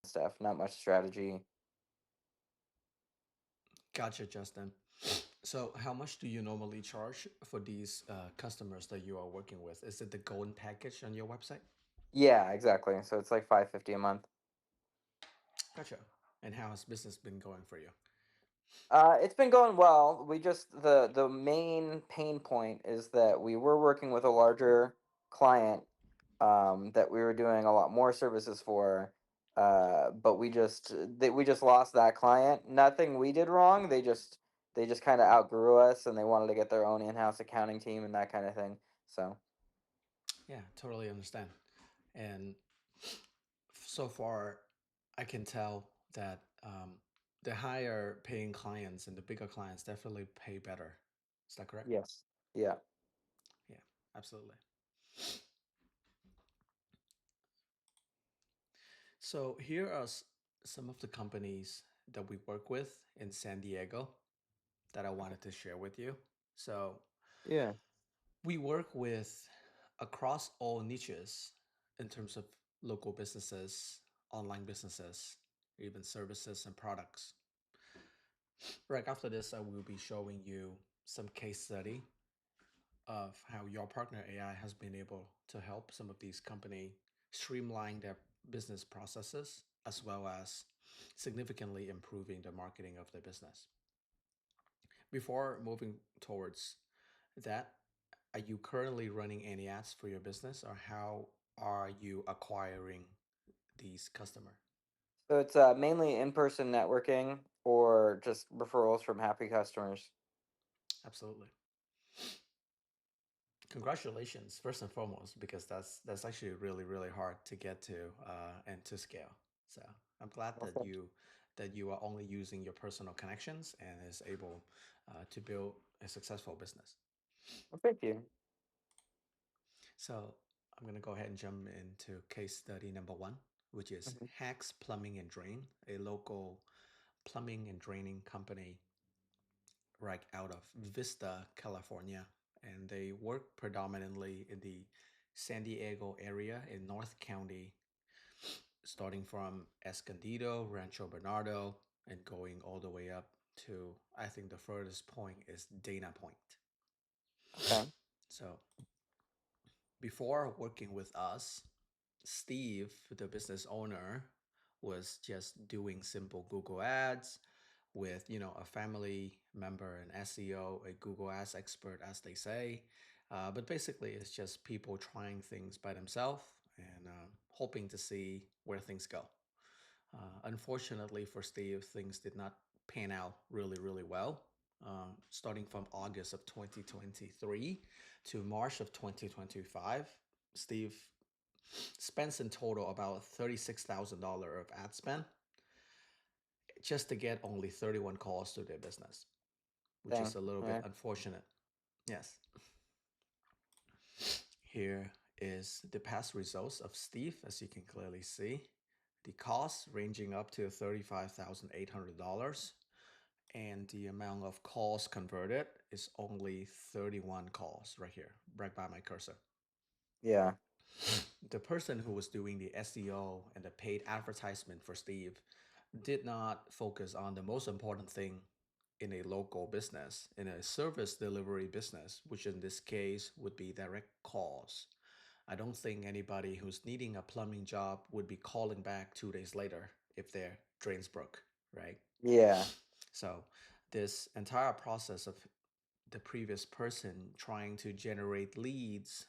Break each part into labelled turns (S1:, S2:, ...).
S1: stuff, not much strategy.
S2: Gotcha, Justin. So, how much do you normally charge for these customers that you are working with? Is it the golden package on your website?
S1: Yeah, exactly. So it's like 550 a month.
S2: Gotcha. And how has business been going for you?
S1: It's been going well. We just the main pain point is that we were working with a larger client that we were doing a lot more services for, but we just lost that client. Nothing we did wrong. They just kind of outgrew us, and they wanted to get their own in-house accounting team and that kind of thing. So
S2: Yeah, totally understand. And so far, I can tell that the higher paying clients and the bigger clients definitely pay better. Is that correct?
S1: yes, yeah.
S2: Yeah, absolutely. So here are some of the companies that we work with in San Diego that I wanted to share with you. So
S1: Yeah.
S2: we work with across all niches in terms of local businesses, online businesses, even services and products. Right after this, I will be showing you some case study of how your partner AI has been able to help some of these company streamline their business processes as well as significantly improving the marketing of their business. Before moving towards that, are you currently running any ads for your business or how are you acquiring these customer?
S1: So it's mainly in-person networking or just referrals from happy customers.
S2: Absolutely. Congratulations, first and foremost, because that's actually really hard to get to and to scale. So I'm glad
S1: Well, thank
S2: that you are only using your personal connections and is able to build a successful business.
S1: well, thank you.
S2: So I'm gonna go ahead and jump into case study number one, which is
S1: Mhm.
S2: Hacks Plumbing and Drain, a local plumbing and draining company right out of Vista, California, and they work predominantly in the San Diego area in North County, starting from Escondido, Rancho Bernardo, and going all the way up to, I think the furthest point is Dana Point.
S1: Okay.
S2: So before working with us, Steve, the business owner, was just doing simple Google ads with, a family member, an SEO, a Google Ads expert, as they say. But basically, it's just people trying things by themselves and hoping to see where things go. Unfortunately for Steve, things did not pan out really well. Starting from August of 2023 to March of 2025, Steve spends in total about $36,000 of ad spend just to get only 31 calls to their business, which is
S1: Dang.
S2: a little bit
S1: Yeah.
S2: unfortunate. Yes. Here is the past results of Steve, as you can clearly see. The cost ranging up to $35,800, and the amount of calls converted is only 31 calls right here, right by my cursor.
S1: Yeah.
S2: The person who was doing the SEO and the paid advertisement for Steve did not focus on the most important thing in a local business, in a service delivery business, which in this case would be direct calls. I don't think anybody who's needing a plumbing job would be calling back 2 days later if their drains broke, right?
S1: Yeah.
S2: So, this entire process of the previous person trying to generate leads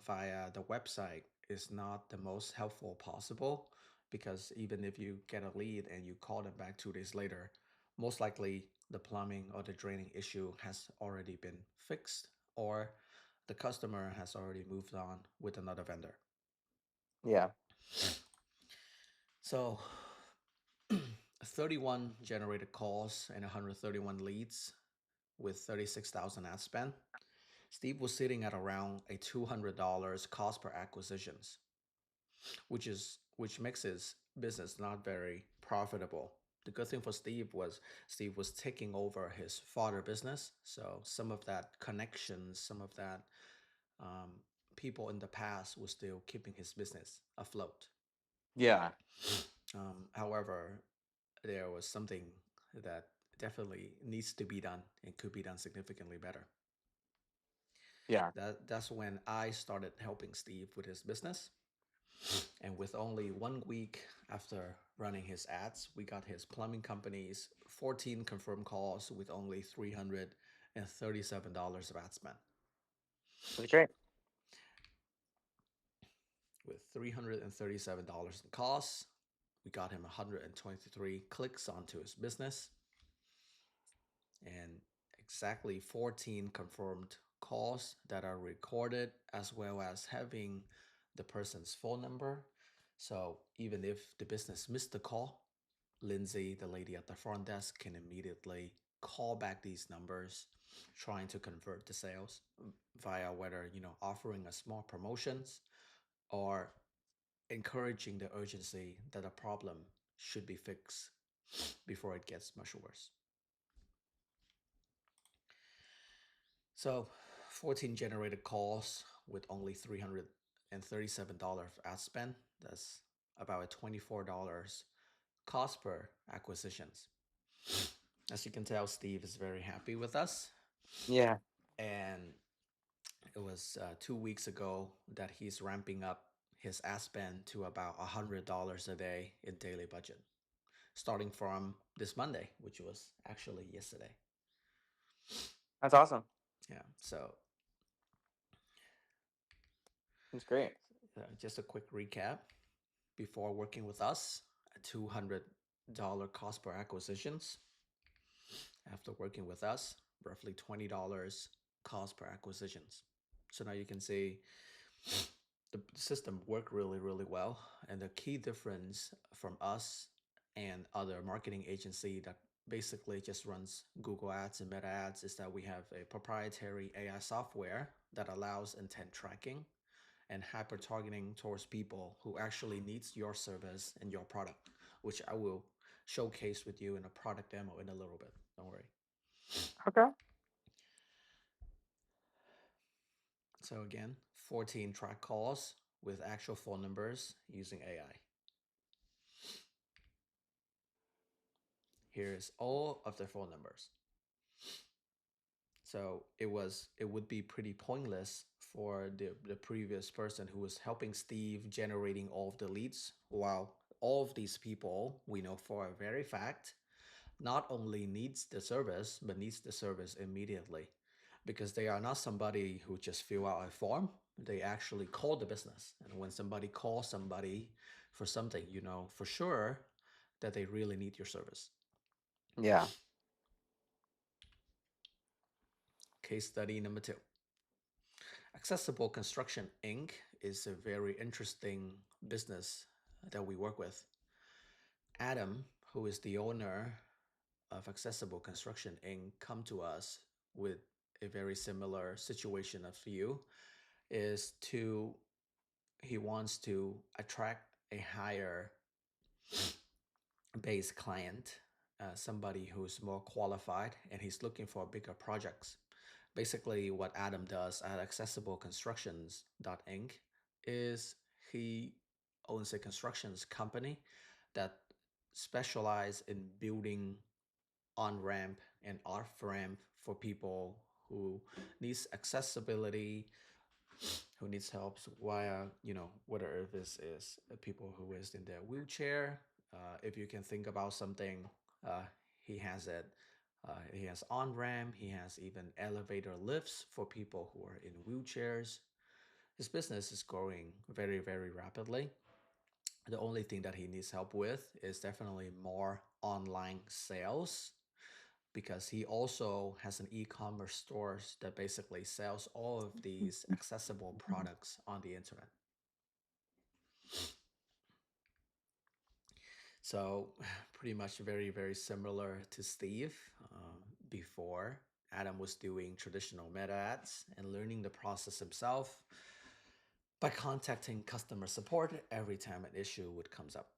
S2: via the website is not the most helpful possible because even if you get a lead and you call them back 2 days later, most likely the plumbing or the draining issue has already been fixed or the customer has already moved on with another vendor.
S1: Yeah.
S2: So 31 generated calls and 131 leads with 36,000 ad spend. Steve was sitting at around a $200 cost per acquisitions, which makes his business not very profitable. The good thing for Steve was taking over his father business, so some of that connections, some of that um, people in the past was still keeping his business afloat.
S1: Yeah.
S2: However, there was something that definitely needs to be done and could be done significantly better.
S1: Yeah.
S2: That's when I started helping Steve with his business. And with only 1 week after running his ads, we got his plumbing company's 14 confirmed calls with only $337 of ad spend.
S1: That's great.
S2: With $337 in costs, we got him 123 clicks onto his business and exactly 14 confirmed calls that are recorded, as well as having the person's phone number. So even if the business missed the call, Lindsay, the lady at the front desk, can immediately call back these numbers, trying to convert the sales via whether, offering a small promotions or encouraging the urgency that a problem should be fixed before it gets much worse. So 14 generated calls with only $337 ad spend. That's about a $24 cost per acquisitions. As you can tell, Steve is very happy with us.
S1: Yeah.
S2: And it was 2 weeks ago that he's ramping up his ad spend to about $100 a day in daily budget, starting from this Monday, which was actually yesterday.
S1: That's awesome.
S2: Yeah. So
S1: That's great.
S2: just a quick recap. Before working with us, a $200 cost per acquisitions. After working with us, roughly $20 cost per acquisitions. So now you can see the system worked really, really well. And the key difference from us and other marketing agency that basically just runs Google Ads and Meta Ads is that we have a proprietary AI software that allows intent tracking and hyper targeting towards people who actually needs your service and your product, which I will showcase with you in a product demo in a little bit. Don't worry.
S1: Okay.
S2: So again, 14 track calls with actual phone numbers using AI. Here's all of their phone numbers. So it would be pretty pointless for the previous person who was helping Steve generating all of the leads, while all of these people we know for a very fact not only needs the service but needs the service immediately, because they are not somebody who just fill out a form. They actually call the business, and when somebody calls somebody for something, you know for sure that they really need your service.
S1: Yeah.
S2: Case study number 2. Accessible Construction Inc. is a very interesting business that we work with. Adam, who is the owner of Accessible Construction Inc., come to us with a very similar situation of you, is to he wants to attract a higher base client, somebody who's more qualified, and he's looking for bigger projects. Basically, what Adam does at Accessible Constructions Inc. is he owns a constructions company that specialize in building on ramp and off ramp for people who needs accessibility, who needs help via, whether this is people who is in their wheelchair. If you can think about something, uh, he has it. He has on ramp. He has even elevator lifts for people who are in wheelchairs. His business is growing very, very rapidly. The only thing that he needs help with is definitely more online sales, because he also has an e-commerce store that basically sells all of these accessible products on the internet. So pretty much very, very similar to Steve. Before, Adam was doing traditional meta ads and learning the process himself by contacting customer support every time an issue would comes up.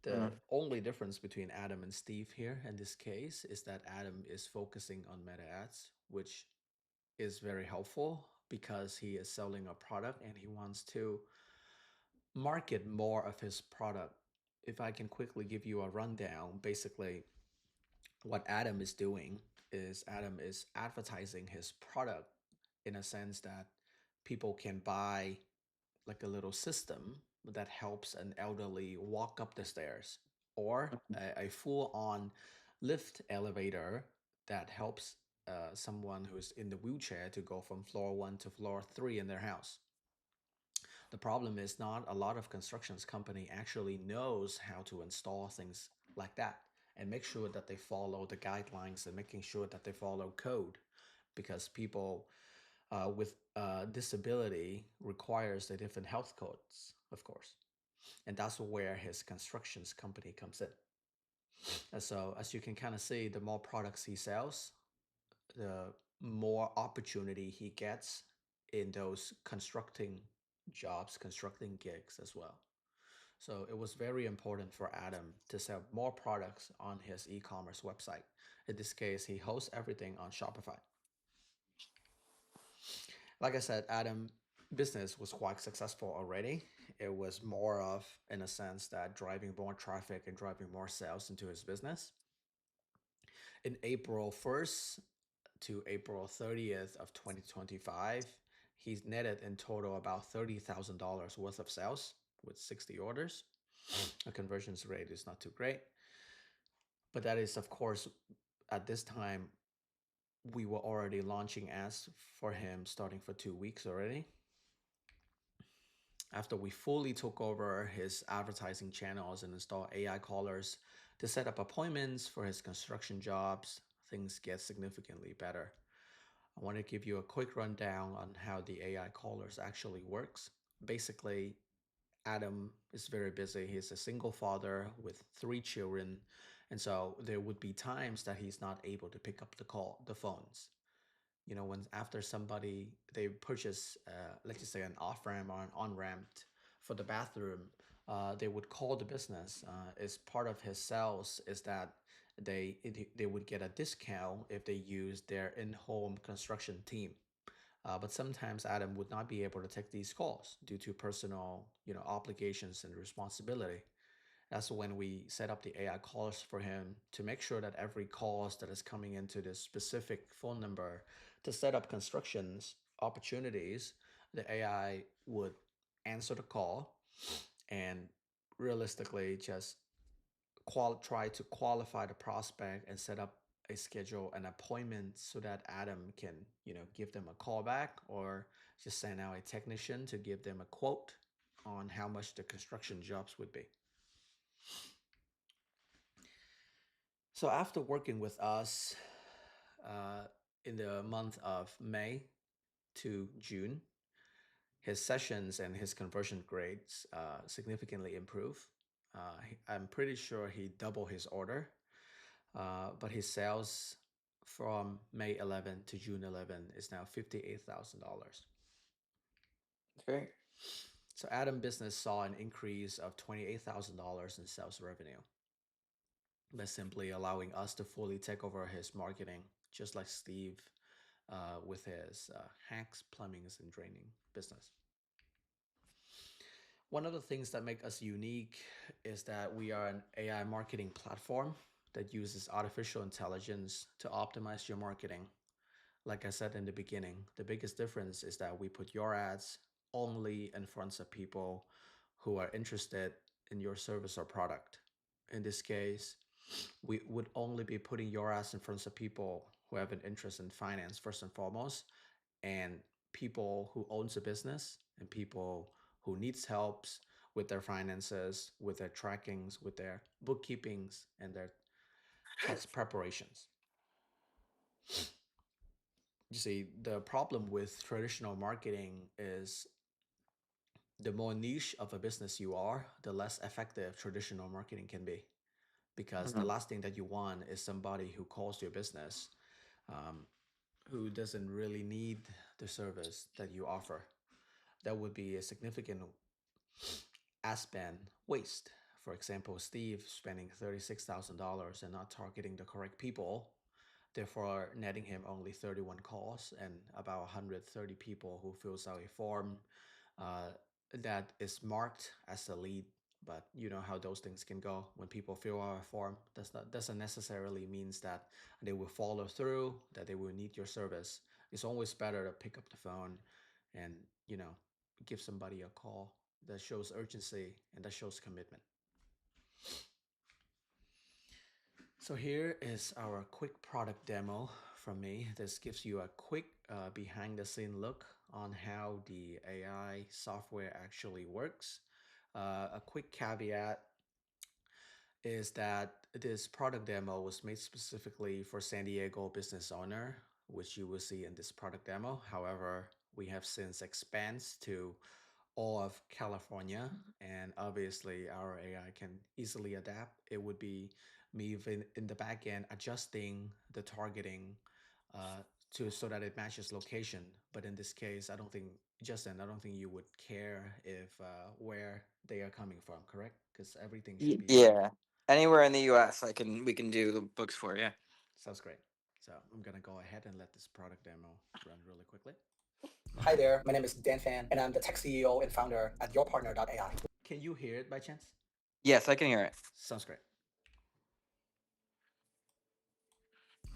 S2: The
S1: Mm.
S2: only difference between Adam and Steve here in this case is that Adam is focusing on meta ads, which is very helpful because he is selling a product and he wants to market more of his product if I can quickly give you a rundown, basically what Adam is doing is Adam is advertising his product in a sense that people can buy like a little system that helps an elderly walk up the stairs, or a full on lift elevator that helps someone who's in the wheelchair to go from floor one to floor three in their house. The problem is not a lot of constructions company actually knows how to install things like that and make sure that they follow the guidelines and making sure that they follow code, because people with disability requires the different health codes, of course, and that's where his constructions company comes in. And so as you can kind of see, the more products he sells, the more opportunity he gets in those constructing jobs, constructing gigs as well. So it was very important for Adam to sell more products on his e-commerce website. In this case, he hosts everything on Shopify. Like I said, Adam business was quite successful already. It was more of, in a sense, that driving more traffic and driving more sales into his business. In April 1st to April 30th of 2025, he's netted in total about $30,000 worth of sales with 60 orders. A conversions rate is not too great, but that is, of course, at this time, we were already launching ads for him starting for 2 weeks already. After we fully took over his advertising channels and installed AI callers to set up appointments for his construction jobs, things get significantly better. I want to give you a quick rundown on how the AI callers actually works. Basically, Adam is very busy. He's a single father with 3 children, and so there would be times that he's not able to pick up the phones. When after somebody they purchase, let's just say an off ramp or an on ramp for the bathroom, they would call the business. As part of his sales is that they would get a discount if they use their in-home construction team. But sometimes Adam would not be able to take these calls due to personal, obligations and responsibility. That's when we set up the AI calls for him to make sure that every calls that is coming into this specific phone number to set up constructions opportunities, the AI would answer the call and realistically just try to qualify the prospect and set up a schedule an appointment so that Adam can give them a call back or just send out a technician to give them a quote on how much the construction jobs would be. So after working with us uh, in the month of May to June, his sessions and his conversion grades significantly improve. I'm pretty sure he doubled his order, but his sales from May 11 to June 11 is now $58,000.
S1: It's great.
S2: So Adam Business saw an increase of $28,000 in sales revenue by simply allowing us to fully take over his marketing, just like Steve with his hacks, plumbings, and draining business. One of the things that make us unique is that we are an AI marketing platform that uses artificial intelligence to optimize your marketing. Like I said in the beginning, the biggest difference is that we put your ads only in front of people who are interested in your service or product. In this case, we would only be putting your ads in front of people who have an interest in finance first and foremost, and people who owns a business and people who needs helps with their finances, with their trackings, with their bookkeepings, and their tax preparations. You see, the problem with traditional marketing is the more niche of a business you are, the less effective traditional marketing can be. Because the
S1: Mhm.
S2: last thing that you want is somebody who calls your business um, who doesn't really need the service that you offer. That would be a significant ad spend waste. For example, Steve spending $36,000 and not targeting the correct people, therefore netting him only 31 calls and about 130 people who fills out a form uh, that is marked as a lead But you know how those things can go when people fill out a form. That's not doesn't necessarily means that they will follow through, that they will need your service. It's always better to pick up the phone and you know give somebody a call that shows urgency and that shows commitment. So here is our quick product demo from me. This gives you a quick behind the scene look on how the AI software actually works. A quick caveat is that this product demo was made specifically for San Diego business owner, which you will see in this product demo. However, we have since expanded to all of California, and obviously our AI can easily adapt. It would be me in the back end adjusting the targeting uh, to so that it matches location. But in this case, I don't think Justin, I don't think you would care if where they are coming from, correct? Because everything should be
S1: Yeah. Anywhere in the U.S., we can do the books for you.
S2: sounds great. So I'm gonna go ahead and let this product demo run really quickly.
S3: Hi there, my name is Dan Fan, and I'm the tech CEO and founder at yourpartner.ai.
S2: Can you hear it by chance?
S1: Yes, I can hear it.
S2: Sounds great.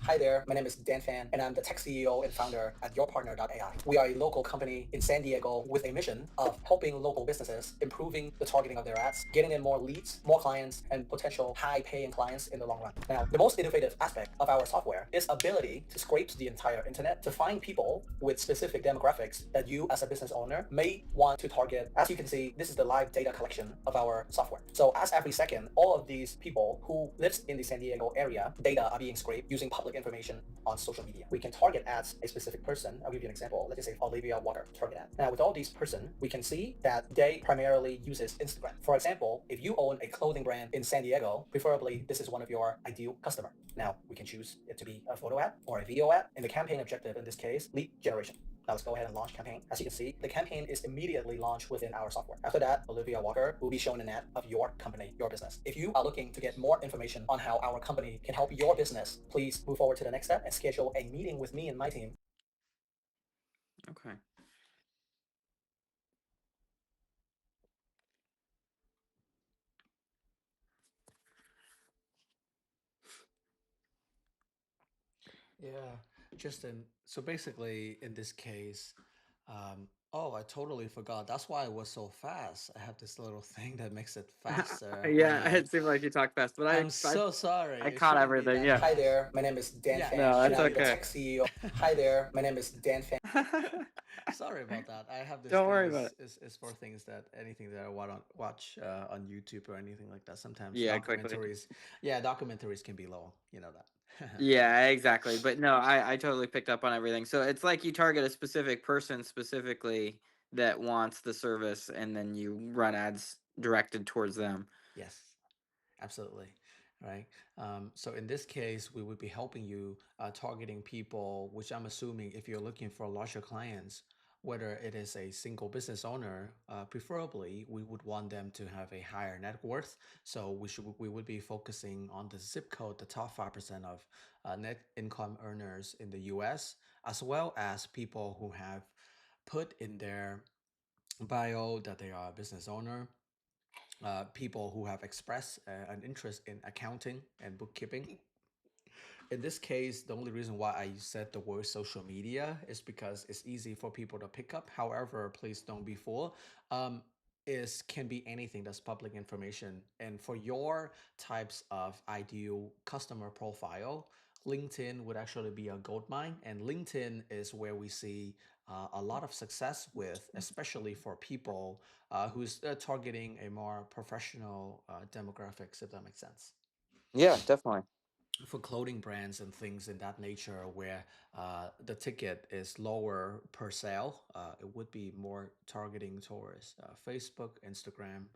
S3: Hi there, my name is Dan Fan, and I'm the tech CEO and founder at yourpartner.ai. We are a local company in San Diego with a mission of helping local businesses improving the targeting of their ads, getting in more leads, more clients, and potential high-paying clients in the long run. Now, the most innovative aspect of our software is ability to scrape the entire internet to find people with specific demographics that you as a business owner may want to target. As you can see, this is the live data collection of our software. So as every second, all of these people who lives in the San Diego area, data are being scraped using public information on social media. We can target ads a specific person. I'll give you an example. Let's just say Olivia Walker target ad. Now with all these person, we can see that they primarily uses Instagram. For example, if you own a clothing brand in San Diego, preferably this is one of your ideal customer. Now we can choose it to be a photo ad or a video ad. And the campaign objective in this case, lead generation. Now let's go ahead and launch campaign. As you can see, the campaign is immediately launched within our software. After that, Olivia Walker will be shown an ad of your company, your business. If you are looking to get more information on how our company can help your business, please move forward to the next step and schedule a meeting with me and my team.
S1: Okay.
S2: Yeah, Justin. So basically, in this case, oh, I totally forgot. That's why it was so fast. I have this little thing that makes it faster when
S1: Yeah,
S2: you.
S1: it seemed like you talked fast, but
S2: I'm so sorry.
S1: I
S2: It
S1: caught
S2: shouldn't be
S1: everything.
S2: that
S1: Yeah.
S3: Hi
S2: fast.
S3: there, my name is Dan
S2: Yeah,
S3: Fan,
S2: it
S1: No,
S3: and
S1: that's
S3: I'm
S2: shouldn't
S3: the
S2: be.
S1: okay.
S3: tech CEO. Hi there, my name is Dan Fan.
S2: Sorry about that. I have this
S1: Don't
S2: thing
S1: worry about it.
S2: is for things that anything that I want to watch on YouTube or anything like that. Sometimes
S1: Yeah, quickly.
S2: documentaries can be long. You know that.
S1: Yeah, exactly. But no, I totally picked up on everything. So it's like you target a specific person specifically that wants the service, and then you run ads directed towards them.
S2: Yes. Absolutely. Right. So in this case, we would be helping you targeting people, which I'm assuming if you're looking for larger clients, whether it is a single business owner, preferably we would want them to have a higher net worth. So we would be focusing on the zip code, the top 5% of net income earners in the U.S., as well as people who have put in their bio that they are a business owner, people who have expressed an interest in accounting and bookkeeping. In this case, the only reason why I said the word social media is because it's easy for people to pick up. However, please don't be fooled. Um, is can be anything that's public information. And for your types of ideal customer profile, LinkedIn would actually be a gold mine. And LinkedIn is where we see a lot of success with, especially for people who's targeting a more professional demographics, if that makes sense.
S1: Yeah, definitely.
S2: For clothing brands and things in that nature where the ticket is lower per sale, it would be more targeting towards Facebook, Instagram,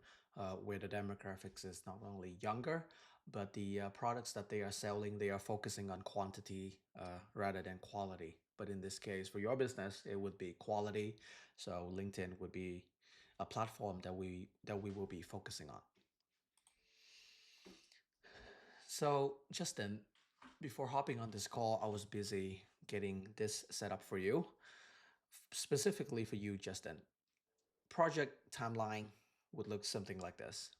S2: where the demographics is not only younger, but the products that they are selling, they are focusing on quantity rather than quality. But in this case, for your business, it would be quality. So LinkedIn would be a platform that we will be focusing on. So, Justin, before hopping on this call, I was busy getting this set up for you, specifically for you, Justin. Project timeline would look something like this.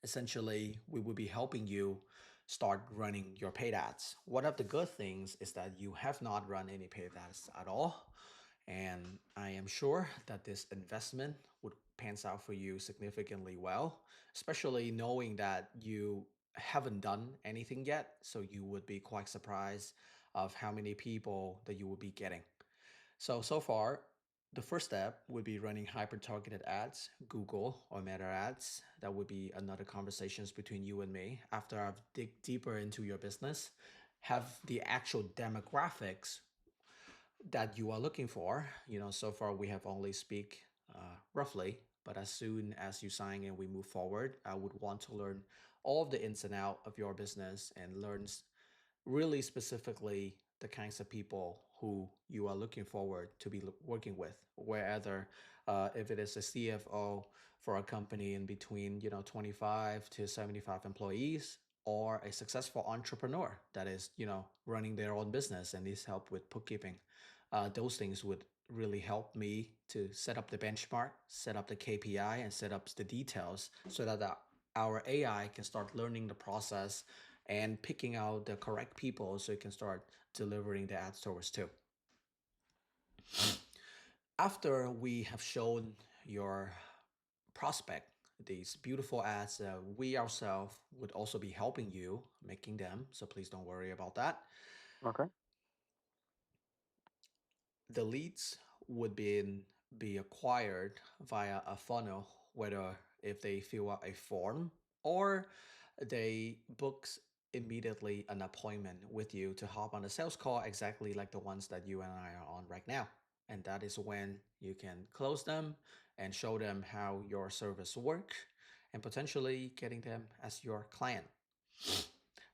S2: Essentially, we will be helping you start running your paid ads. One of the good things is that you have not run any paid ads at all. And I am sure that this investment would pans out for you significantly well, especially knowing that you haven't done anything yet. So you would be quite surprised of how many people that you will be getting. So far, the first step would be running hyper targeted ads, Google or Meta ads. That would be another conversations between you and me. After I've dig deeper into your business, have the actual demographics that you are looking for. So far we have only speak roughly, but as soon as you sign and we move forward, I would want to learn all of the ins and out of your business and learn really specifically the kinds of people who you are looking forward to be working with, whether if it is a CFO for a company in between 25 to 75 employees, or a successful entrepreneur that is running their own business and needs help with bookkeeping. Those things would really help me to set up the benchmark, set up the KPI, and set up the details so that our AI can start learning the process and picking out the correct people so it can start delivering the ad stores too. After we have shown your prospect these beautiful ads, we ourselves would also be helping you making them. So please don't worry about that.
S1: Okay.
S2: The leads would be acquired via a funnel, whether if they fill out a form or they books immediately an appointment with you to hop on a sales call, exactly like the ones that you and I are on right now. And that is when you can close them and show them how your service work and potentially getting them as your client.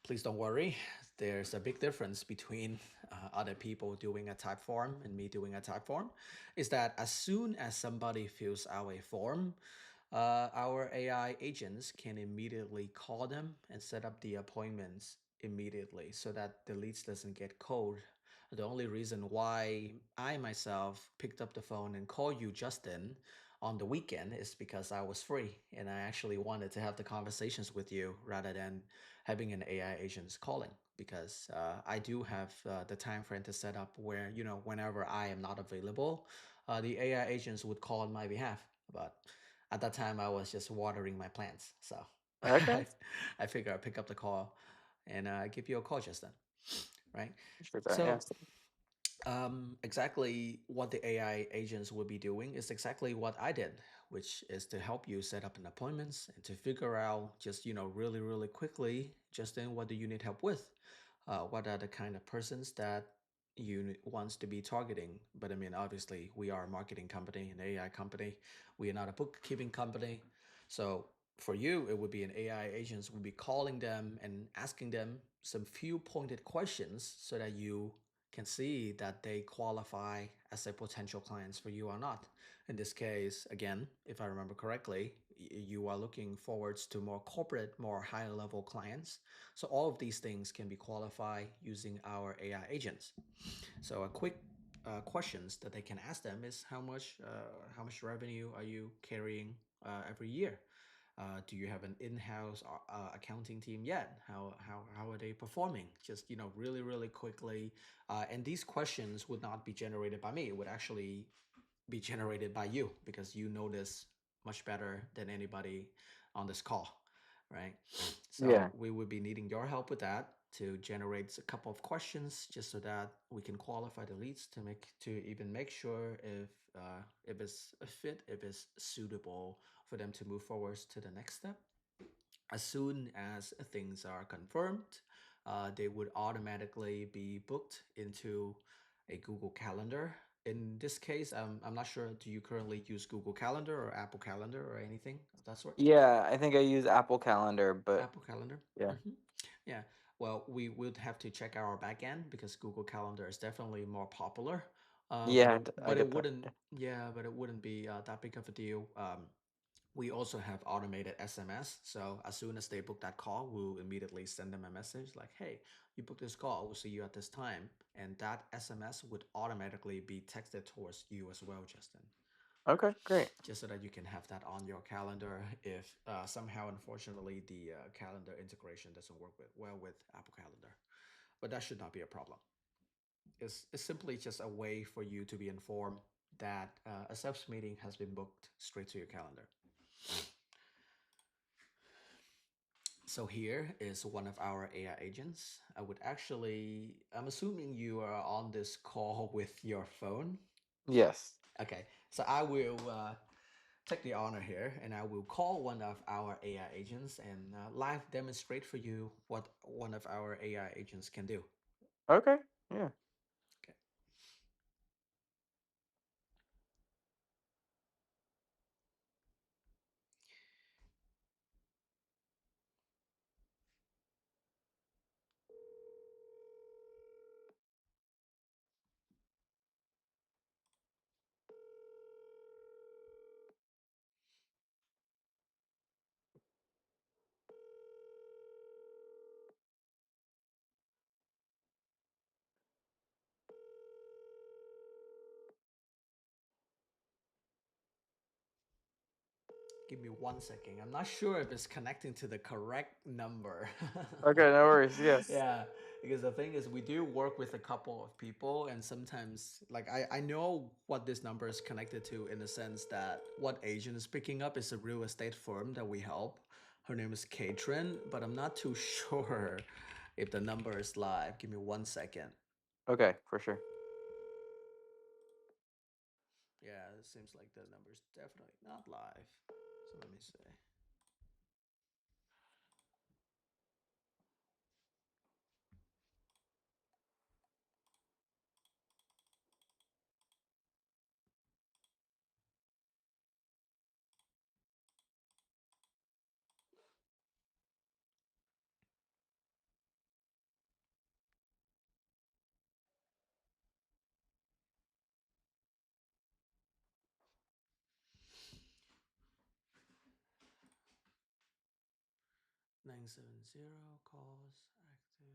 S2: Please don't worry. There's a big difference between other people doing a type form and me doing a type form. Is that as soon as somebody fills out a form, our AI agents can immediately call them and set up the appointments immediately so that the leads doesn't get cold. The only reason why I myself picked up the phone and called you, Justin, on the weekend is because I was free and I actually wanted to have the conversations with you rather than having an AI agent calling, because I do have the time frame to set up where whenever I am not available, the AI agents would call on my behalf. But at that time, I was just watering my plants, so
S1: Okay.
S2: I figure I'd pick up the call and give you a call just then, right?
S1: Sure thing.
S2: So
S1: Yes.
S2: exactly what the AI agents will be doing is exactly what I did, which is to help you set up an appointments and to figure out just really really quickly just then what do you need help with, what are the kind of persons that you wants to be targeting. But I mean, obviously, we are a marketing company, an AI company. We are not a bookkeeping company. So for you, it would be an AI agents would be calling them and asking them some few pointed questions so that you can see that they qualify as a potential clients for you or not. In this case, again, if I remember correctly, you are looking forwards to more corporate, more higher level clients. So all of these things can be qualified using our AI agents. So a quick questions that they can ask them is how much revenue are you carrying every year? Do you have an in-house accounting team yet? How are they performing? Just really really quickly. And these questions would not be generated by me. It would actually be generated by you because you know this much better than anybody on this call, right?
S1: Yeah.
S2: So we would be needing your help with that to generate a couple of questions just so that we can qualify the leads to even make sure if it's a fit, if it's suitable for them to move forward to the next step. As soon as things are confirmed, they would automatically be booked into a Google Calendar. In this case, I'm not sure, do you currently use Google Calendar or Apple Calendar or anything of that sort?
S1: Yeah. I think I use Apple Calendar, but
S2: Apple Calendar?
S1: yeah.
S2: hmm Yeah. Well, we would have to check our backend because Google Calendar is definitely more popular. But
S1: Yeah. I
S2: it
S1: get that.
S2: wouldn't, yeah, but it wouldn't be that big of a deal. We also have automated SMS. So as soon as they book that call, we'll immediately send them a message like, hey, you booked this call. We'll see you at this time. And that SMS would automatically be texted towards you as well, Justin.
S1: Okay, great.
S2: just so that you can have that on your calendar if somehow, unfortunately, the calendar integration doesn't work well with Apple Calendar. But that should not be a problem. It's simply just a way for you to be informed that a subs meeting has been booked straight to your calendar. So here is one of our AI agents. I'm assuming you are on this call with your phone.
S1: Yes.
S2: Okay, so I will take the honor here and I will call one of our AI agents and live demonstrate for you what one of our AI agents can do.
S1: Okay. Yeah.
S2: Okay, give me 1 second. I'm not sure if it's connecting to the correct number.
S1: Okay, no worries. Yes.
S2: Yeah, because the thing is, we do work with a couple of people, and sometimes, like, I know what this number is connected to in the sense that what agent is picking up is a real estate firm that we help. Her name is Katrin, but I'm not too sure if the number is live. Give me 1 second.
S1: Okay, for sure.
S2: Yeah, it seems like the number is definitely not live. So let me see. 970 calls active.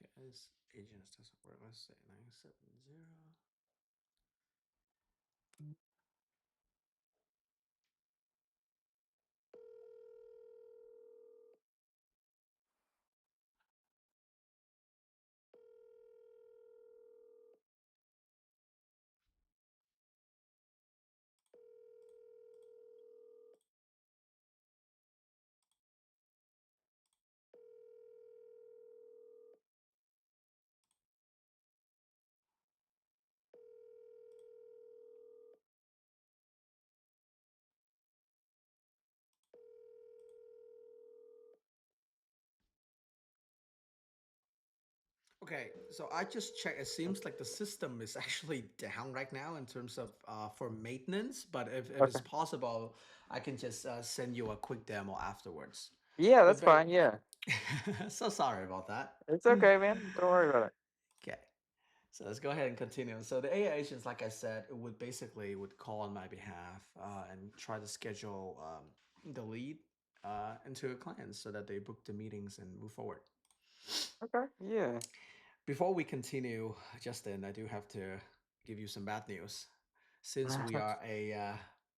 S2: Okay, this agent doesn't work. Let's say 970. Okay, so I just checked. It seems like the system is actually down right now in terms of for maintenance. But if it's
S1: Okay.
S2: possible, I can just send you a quick demo afterwards.
S1: Yeah,
S2: But
S1: that's fine. Yeah.
S2: so sorry about that.
S1: It's okay, man. Don't worry about it.
S2: Okay, so let's go ahead and continue. So the AI agents, like I said, it would basically would call on my behalf and try to schedule the lead into a client so that they book the meetings and move forward.
S1: Okay. Yeah.
S2: Before we continue, Justin, I do have to give you some bad news. Since we are a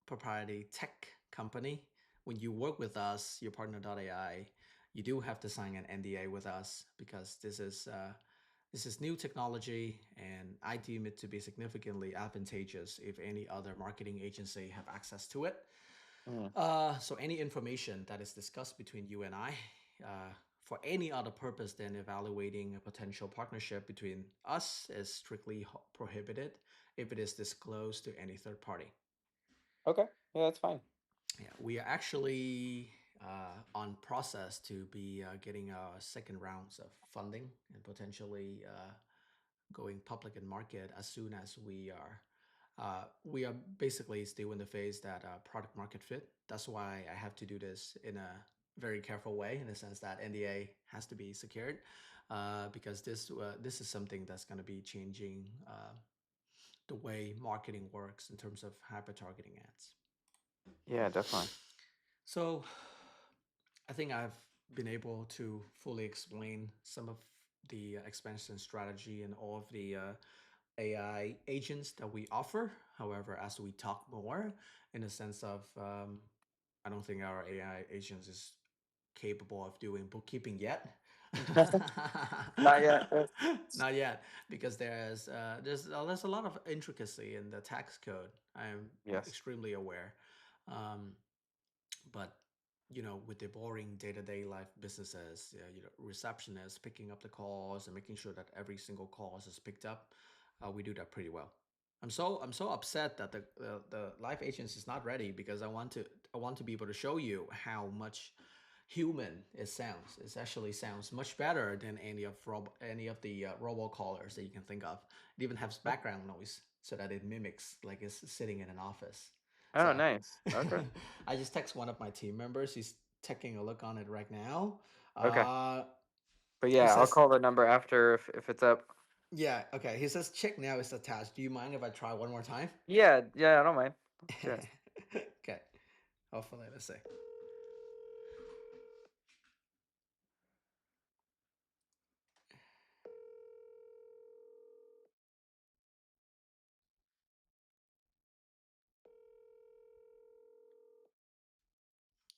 S2: proprietary tech company, when you work with us, your partner.ai, you do have to sign an NDA with us because this is new technology, and I deem it to be significantly advantageous if any other marketing agency have access to it.
S1: Mm.
S2: So any information that is discussed between you and I, for any other purpose than evaluating a potential partnership between us, is strictly prohibited if it is disclosed to any third party.
S1: Okay. Yeah, that's fine.
S2: Yeah, we are actually on process to be getting our second rounds of funding and potentially going public in market as soon as we are We are basically still in the phase that product market fit. That's why I have to do this in a very careful way, in the sense that NDA has to be secured, because this is something that's going to be changing the way marketing works in terms of hyper targeting ads.
S1: Yeah, definitely.
S2: So I think I've been able to fully explain some of the expansion strategy and all of the AI agents that we offer. However, as we talk more, in the sense of, I don't think our AI agents is capable of doing bookkeeping yet.
S1: Not yet.
S2: Not yet, because there's a lot of intricacy in the tax code. I'm
S1: Yes.
S2: extremely aware, um, but with the boring day-to-day life businesses, receptionists picking up the calls and making sure that every single call is picked up, we do that pretty well. I'm so upset that the life agents is not ready, because I want to be able to show you how much human it sounds. It actually sounds much better than any of the robocallers that you can think of. It even has background noise so that it mimics like it's sitting in an office.
S1: Oh,
S2: So
S1: nice. Okay.
S2: I just text one of my team members. He's taking a look on it right now.
S1: Okay.
S2: Uh,
S1: But
S2: he
S1: yeah, I'll
S2: says,
S1: call the number after if it's up.
S2: yeah, okay. He says, check now is attached. Do you mind if I try one more time?
S1: Yeah, yeah, I don't mind. Sure.
S2: Okay. Hopefully, let's see.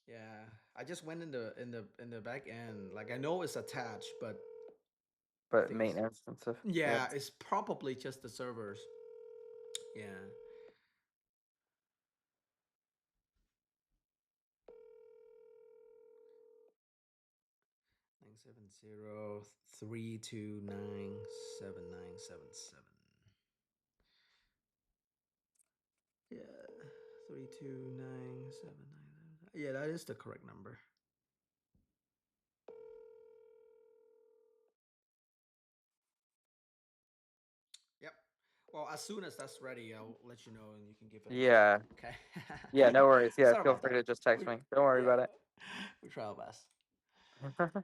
S2: Yeah, I just went in the back end. Like, I know it's attached, but I
S1: But
S2: think it's,
S1: maintenance and stuff. Yeah.
S2: yeah, it's probably just the servers. Yeah. 970-329-7977. Yeah, 329-7977. Yeah, that is the correct number. Yep. Well, as soon as that's ready, I'll let you know and you can give it a try.
S1: Yeah.
S2: Okay.
S1: Yeah, no worries. Yeah,
S2: Sorry
S1: feel
S2: about
S1: free
S2: that.
S1: to just text
S2: We
S1: me. Don't worry
S2: yeah,
S1: about
S2: we try our best.
S1: it.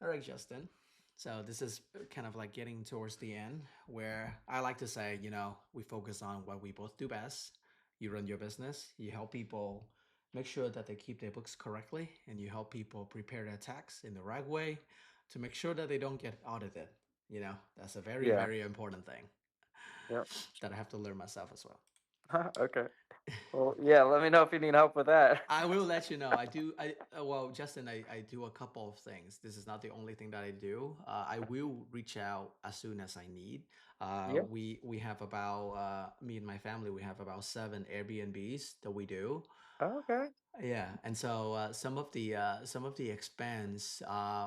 S2: All right, Justin. So this is kind of like getting towards the end, where I like to say, we focus on what we both do best. You run your business, you help people make sure that they keep their books correctly, and you help people prepare their tax in the right way to make sure that they don't get audited. That's a very,
S1: Yeah.
S2: very important thing
S1: Yep.
S2: that I have to learn myself as well.
S1: Okay. Well, yeah, let me know if you need help with that.
S2: I will let you know. I do. Well, Justin, I do a couple of things. This is not the only thing that I do. I will reach out as soon as I need.
S1: Yeah.
S2: We have about me and my family. We have about 7 Airbnbs that we do.
S1: Okay.
S2: Yeah, and so some of the expense,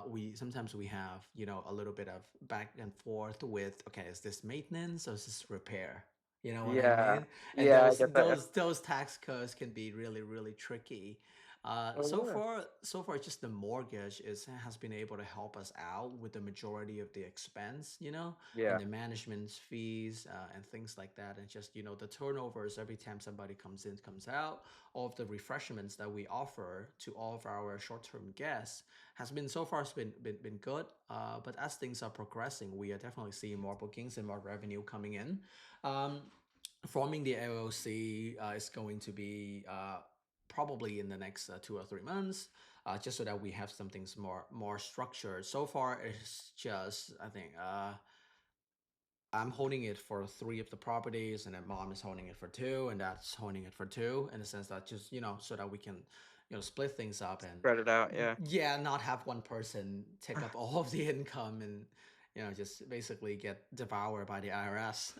S2: we sometimes we have a little bit of back and forth with, okay, is this maintenance or is this repair? You know what I
S1: Yeah.
S2: mean? And
S1: Yeah, I
S2: those
S1: get that.
S2: those those tax codes can be really, really tricky.
S1: Oh,
S2: So
S1: yeah.
S2: far, just the mortgage has been able to help us out with the majority of the expense, and
S1: Yeah.
S2: the management fees, and things like that, and just the turnovers every time somebody comes in, comes out. All of the refreshments that we offer to all of our short-term guests has been so far, it's been good. But as things are progressing, we are definitely seeing more bookings and more revenue coming in. Um, Forming the LLC is going to be probably in the next 2 or 3 months, just so that we have some things more structured. So far, it's just, I think, I'm holding it for 3 of the properties, and then mom is holding it for two, and dad's holding it for two, in the sense that, just so that we can split things up, and
S1: Spread it out. Yeah.
S2: yeah, not have one person take up all of the income, and just basically get devoured by the IRS.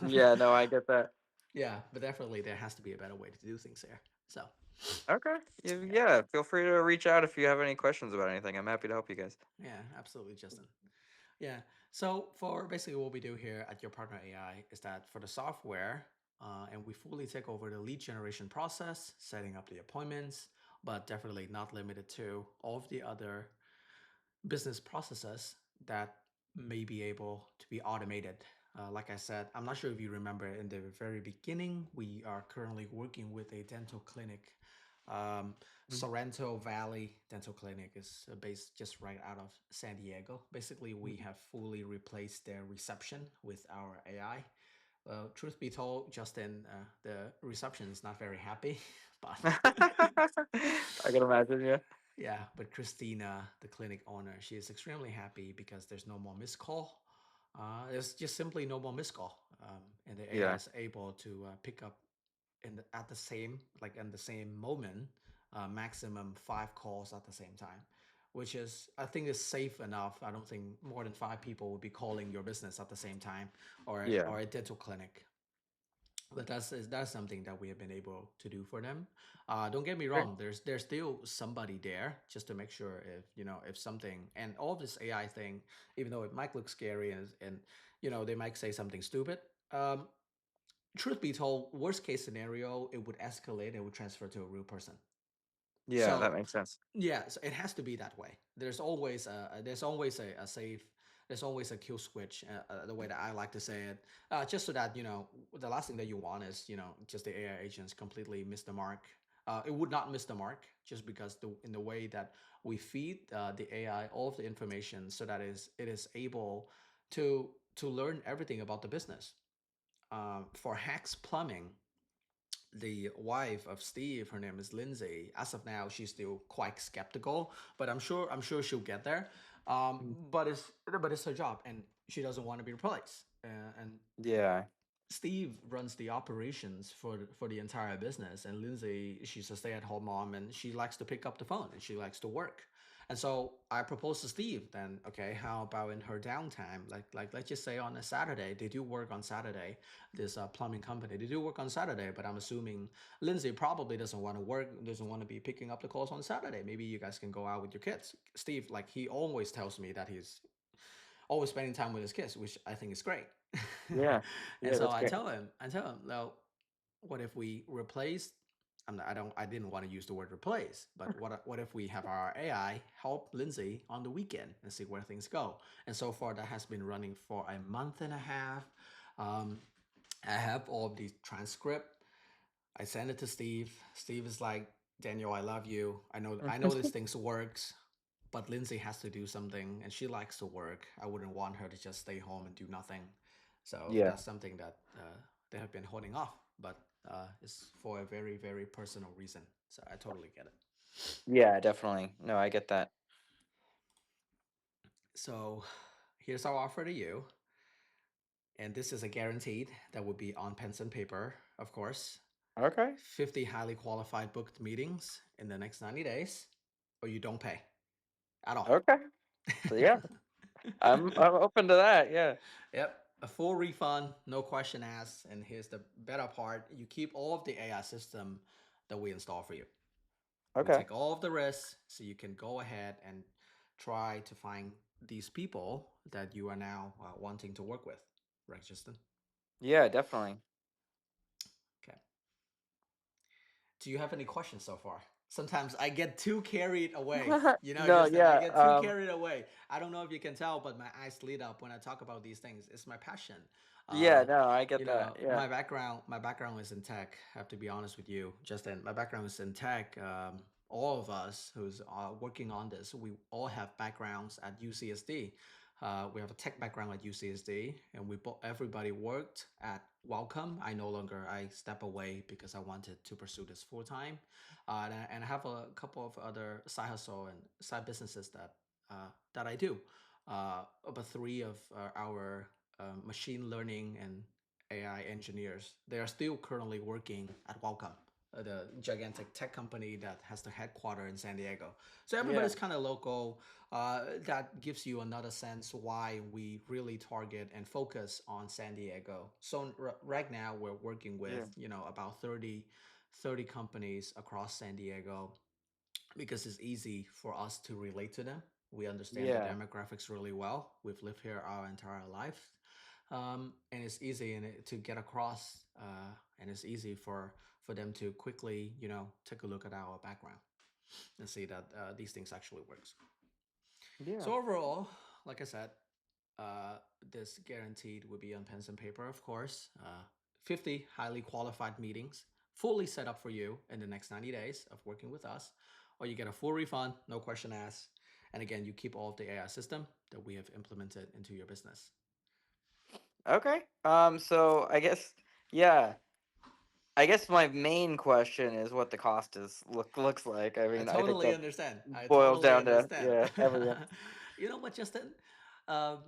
S1: Yeah, no, I get that.
S2: Yeah, but definitely there has to be a better way to do things there. So
S1: Okay. Yeah,
S2: yeah,
S1: yeah, feel free to reach out if you have any questions about anything. I'm happy to help you guys.
S2: yeah, absolutely, Justin. Yeah. So for basically what we do here at Your Partner AI is that for the software, and we fully take over the lead generation process, setting up the appointments, but definitely not limited to all of the other business processes that may be able to be automated Like I said, I'm not sure if you remember in the very beginning, we are currently working with a dental clinic.
S1: Mhm.
S2: Sorrento Valley Dental Clinic is based just right out of San Diego. Basically, we have fully replaced their reception with our AI. Truth be told, Justin, the reception is not very happy, but
S1: I can imagine, yeah.
S2: yeah, but Christina, the clinic owner, she is extremely happy because there's no more missed call. There's just simply no more missed call, and the AI
S1: Yeah.
S2: is able to pick up at the same in the same moment, maximum 5 calls at the same time, which is I think is safe enough. I don't think more than 5 people would be calling your business at the same time,
S1: Yeah.
S2: or a dental clinic. But that's something that we have been able to do for them. Don't get me
S1: Great.
S2: wrong. There's still somebody there just to make sure if if something and all this AI thing, even though it might look scary and they might say something stupid. Truth be told, worst case scenario, it would escalate. It would transfer to a real person.
S1: Yeah, that
S2: So
S1: makes sense.
S2: yeah, so it has to be that way. There's always a safe. There's always a kill switch. The way that I like to say it, just so that the last thing that you want is just the AI agents completely miss the mark. It would not miss the mark just because in the way that we feed the AI all of the information so that it is able to learn everything about the business. For Hacks Plumbing, the wife of Steve, her name is Lindsay. As of now, she's still quite skeptical, but I'm sure she'll get there.
S1: Mm.
S2: But it's her job, and she doesn't want to be replaced. And
S1: Yeah.
S2: Steve runs the operations for the entire business, and Lindsay, she's a stay-at-home mom, and she likes to pick up the phone and she likes to work. And so I proposed to Steve, then, okay, how about in her downtime, like let's just say on a Saturday, they do work on Saturday. This plumbing company, they do work on Saturday, but I'm assuming Lindsay probably doesn't want to work, doesn't want to be picking up the calls on Saturday. Maybe you guys can go out with your kids. Steve, like he always tells me that he's always spending time with his kids, which I think is great.
S1: Yeah.
S2: And
S1: Yeah,
S2: so
S1: that's great.
S2: I tell him, now, what if we replace? I didn't want to use the word replace, but what if we have our AI help Lindsay on the weekend and see where things go? And so far, that has been running for a month and a half. Um, I have all of the transcript. I send it to Steve. Steve is like, Daniel, I love you. I know this thing works, but Lindsay has to do something and she likes to work. I wouldn't want her to just stay home and do nothing. So
S1: Yeah.
S2: that's something that they have been holding off, but it's for a very, very personal reason. So I totally get it.
S1: Yeah, definitely. No, I get that.
S2: So here's our offer to you. And this is a guaranteed that would be on pens and paper, of course.
S1: Okay.
S2: 50 highly qualified booked meetings in the next 90 days, or you don't pay at all.
S1: Okay. So yeah, I'm open to that. Yeah.
S2: Yep, a full refund, no question asked. And here's the better part: you keep all of the AI system that we install for you. We
S1: Okay.
S2: take all of the risks, so you can go ahead and try to find these people that you are now wanting to work with, right, Justin?
S1: Yeah, definitely.
S2: Okay. Do you have any questions so far? Sometimes I get too carried away.
S1: No,
S2: Justin, I
S1: yeah.
S2: get too carried away. I don't know if you can tell, but my eyes lit up when I talk about these things. It's my passion.
S1: Yeah, no, I get that. Yeah.
S2: My background is in tech. I have to be honest with you, Justin. My background is in tech. All of us who's working on this, we all have backgrounds at UCSD. We have a tech background at UCSD, and everybody worked at Welcome. I step away because I wanted to pursue this full time, and I have a couple of other side hustle and side businesses that I do. About three of our machine learning and AI engineers, they are still currently working at Welcome, the gigantic tech company that has the headquarter in San Diego. So
S1: Yeah.
S2: everybody's kind of local. That gives you another sense why we really target and focus on San Diego. So right now we're working
S1: Yeah.
S2: with about 30 companies across San Diego because it's easy for us to relate to them. We understand the
S1: Yeah.
S2: demographics really well. We've lived here our entire life, and it's easy to get across, and it's easy for them to quickly, take a look at our background and see that these things actually works.
S1: Yeah.
S2: So overall, like I said, this guaranteed would be on pens and paper, of course. 50 highly qualified meetings, fully set up for you in the next 90 days of working with us, or you get a full refund, no question asked. And again, you keep all of the AI system that we have implemented into your business.
S1: Okay. So I guess, yeah. I guess my main question is what the cost looks like. I
S2: I
S1: mean, I think
S2: totally
S1: that
S2: understand. I
S1: boils
S2: totally
S1: down to,
S2: understand.
S1: yeah, everyone.
S2: You know what, Justin? Um,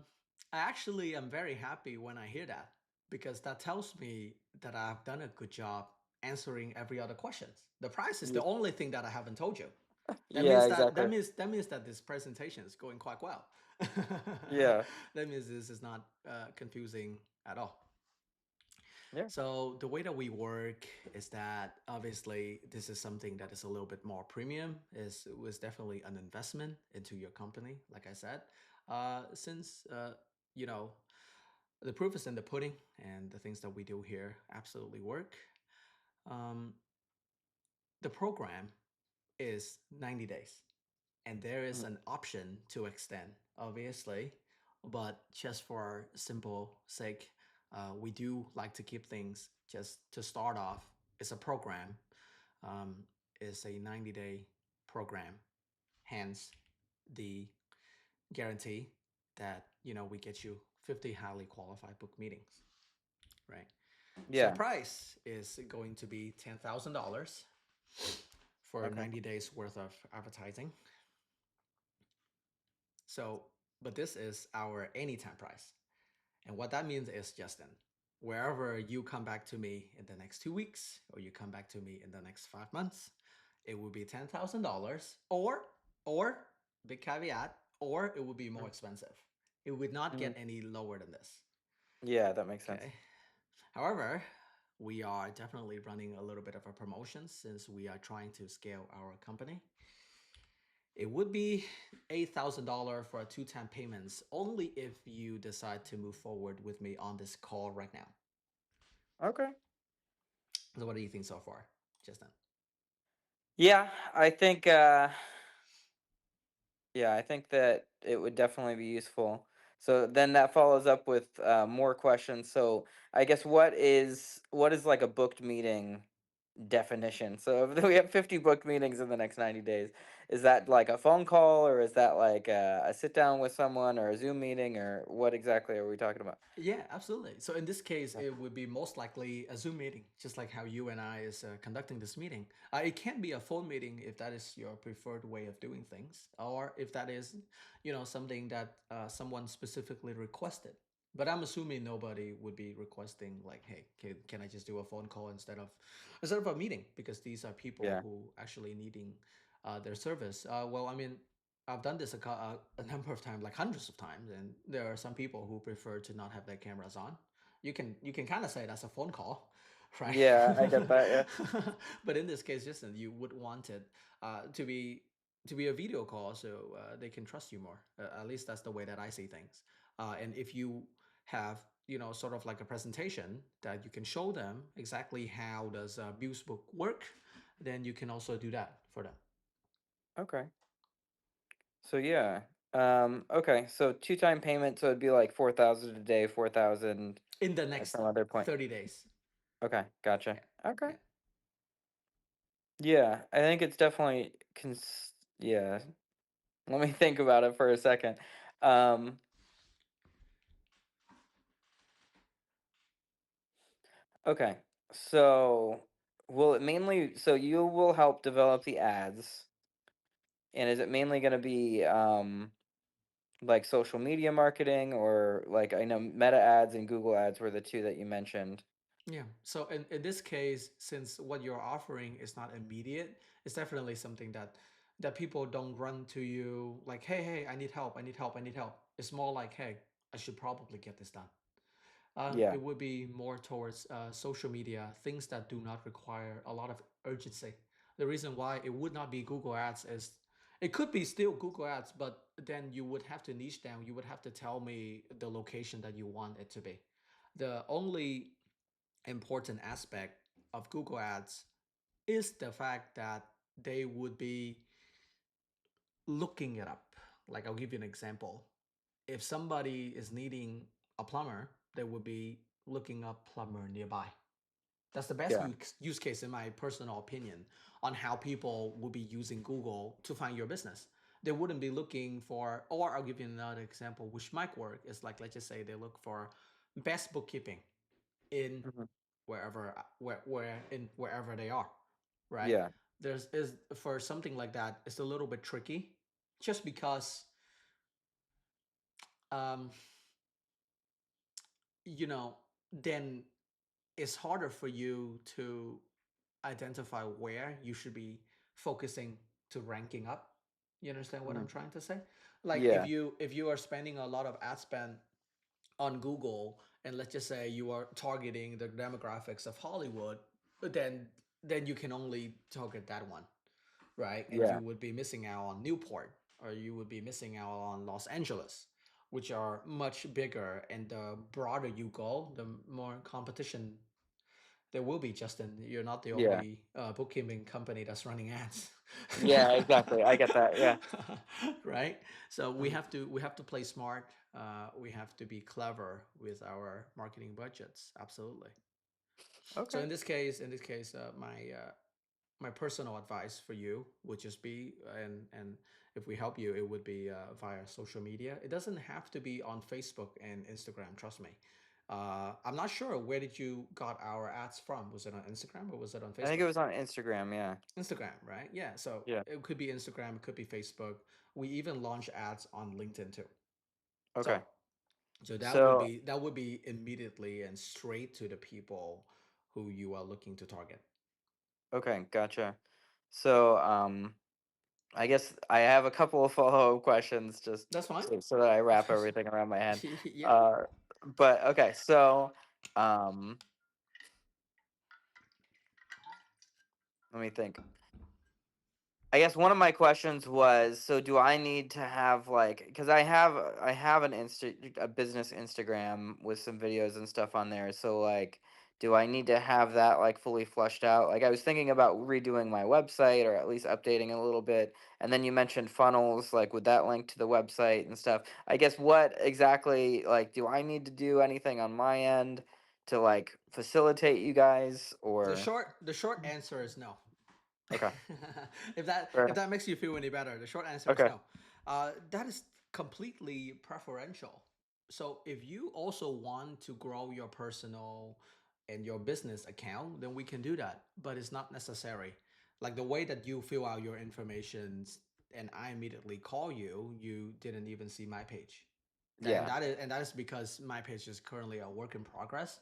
S2: I actually am very happy when I hear that because that tells me that I've done a good job answering every other questions. The price is the only thing that I haven't told you. That
S1: Yeah,
S2: means that
S1: exactly.
S2: this presentation is going quite well.
S1: Yeah.
S2: That means this is not confusing at all.
S1: Yeah.
S2: So the way that we work is that obviously this is something that is a little bit more premium. It was definitely an investment into your company, like I said. Since you know the proof is in the pudding, and the things that we do here absolutely work. Um, the program is 90 days, and there is
S1: Mm.
S2: an option to extend, obviously, but just for simple sake, we do like to keep things just to start off. It's a program, um, it's a 90-day program, hence the guarantee that we get you 50 highly qualified book meetings, right? So the
S1: Yeah.
S2: price is going to be $10,000 for
S1: Okay.
S2: 90 days worth of advertising. So, but this is our anytime price. And what that means is, Justin, wherever you come back to me in the next 2 weeks, or you come back to me in the next 5 months, it will be $10,000, or big caveat, or it would be more expensive. It would not
S1: Mhm.
S2: get any lower than this.
S1: Yeah, that makes sense.
S2: Okay. However, we are definitely running a little bit of a promotion since we are trying to scale our company. It would be $8,000 for a two-time payments only if you decide to move forward with me on this call right now.
S1: Okay.
S2: So what do you think so far, Justin?
S1: Yeah, I think yeah, I think that it would definitely be useful. So then that follows up with more questions. So I guess what is like a booked meeting definition? So if we have 50 booked meetings in the next 90 days, is that like a phone call or is that like a sit down with someone or a Zoom meeting or what exactly are we talking about?
S2: Yeah, absolutely. So in this case,
S1: Okay.
S2: it would be most likely a Zoom meeting, just like how you and I is conducting this meeting. It can be a phone meeting if that is your preferred way of doing things, or if that is, something that someone specifically requested. But I'm assuming nobody would be requesting like, "Hey, can I just do a phone call instead of a meeting?" Because these are people
S1: Yeah.
S2: who actually needing their service. Well, I mean, I've done this a number of times, like hundreds of times, and there are some people who prefer to not have their cameras on. You can kind of say that's a phone call, right?
S1: Yeah, I get that. Yeah.
S2: But in this case, just you would want it to be a video call, so they can trust you more. At least that's the way that I see things. And if you have sort of like a presentation that you can show them exactly how does BealsBook work, then you can also do that for them.
S1: Okay. So yeah. Okay. So two-time payment, so it'd be like 4,000 a day, 4,000
S2: In the
S1: at
S2: next
S1: some other point.
S2: 30 days.
S1: Okay, gotcha.
S2: Yeah.
S1: Okay.
S2: Yeah.
S1: Yeah, I think it's definitely yeah. Let me think about it for a second. Um, okay. So will it mainly so you will help develop the ads, and is it mainly going to be like social media marketing or like I know Meta ads and Google ads were the two that you mentioned.
S2: Yeah. So in this case, since what you're offering is not immediate, it's definitely something that people don't run to you like, hey, hey, I need help, I need help, I need help. It's more like, hey, I should probably get this done.
S1: Yeah.
S2: It would be more towards social media, things that do not require a lot of urgency. The reason why it would not be Google Ads is it could be still Google Ads, but then you would have to niche down. You would have to tell me the location that you want it to be. The only important aspect of Google Ads is the fact that they would be looking it up. Like I'll give you an example. if somebody is needing a plumber, they would be looking up plumber nearby. That's the best
S1: Yeah.
S2: use case, in my personal opinion, on how people will be using Google to find your business. They wouldn't be looking for, or I'll give you another example, which might work. Is like, let's just say they look for best bookkeeping in
S1: Mhm.
S2: wherever they are, right?
S1: Yeah.
S2: There's is for something like that, it's a little bit tricky, just because um, you know, then it's harder for you to identify where you should be focusing to ranking up. You understand what I'm
S1: Mhm.
S2: trying to say? Like,
S1: Yeah.
S2: if you are spending a lot of ad spend on Google, and let's just say you are targeting the demographics of Hollywood, then you can only target that one, right? And
S1: Yeah.
S2: you would be missing out on Newport, or you would be missing out on Los Angeles, which are much bigger. And the broader you go, the more competition there will be. Justin, you're not the
S1: Yeah.
S2: only bookkeeping company that's running ads.
S1: Yeah. Exactly. I get that. Yeah.
S2: Right. So
S1: Mhm.
S2: we have to play smart. We have to be clever with our marketing budgets. Absolutely. So
S1: Okay.
S2: in this case, my personal advice for you would just be, and if we help you, it would be via social media. It doesn't have to be on Facebook and Instagram. Trust me. I'm not sure, where did you got our ads from? Was it on Instagram or was it on
S1: I think it
S2: Facebook?
S1: was on Instagram. Yeah.
S2: Instagram, right? Yeah. So
S1: Yeah.
S2: it could be Instagram, it could be Facebook. We even launch ads on LinkedIn too. So
S1: Okay. So
S2: that would be immediately and straight to the people who you are looking to target.
S1: okay, gotcha. So I guess I have a couple of follow-up questions just
S2: That's fine.
S1: so that I wrap everything around my head.
S2: Yeah.
S1: Uh, but okay, so um, let me think. I guess one of my questions was, so do I need to have like, because I have a business Instagram with some videos and stuff on there. So like, do I need to have that like fully fleshed out? Like I was thinking about redoing my website or at least updating it a little bit. And then you mentioned funnels, like would that link to the website and stuff? I guess what exactly like do I need to do anything on my end to like facilitate you guys or
S2: The short answer is no.
S1: okay.
S2: If
S1: Fair.
S2: that makes you feel any better, the short answer is
S1: Okay.
S2: no. That is completely preferential. So if you also want to grow your personal and your business account, then we can do that. But it's not necessary. Like the way that you fill out your information and I immediately call you, you didn't even see my page.
S1: Yeah.
S2: And that is because my page is currently a work in progress.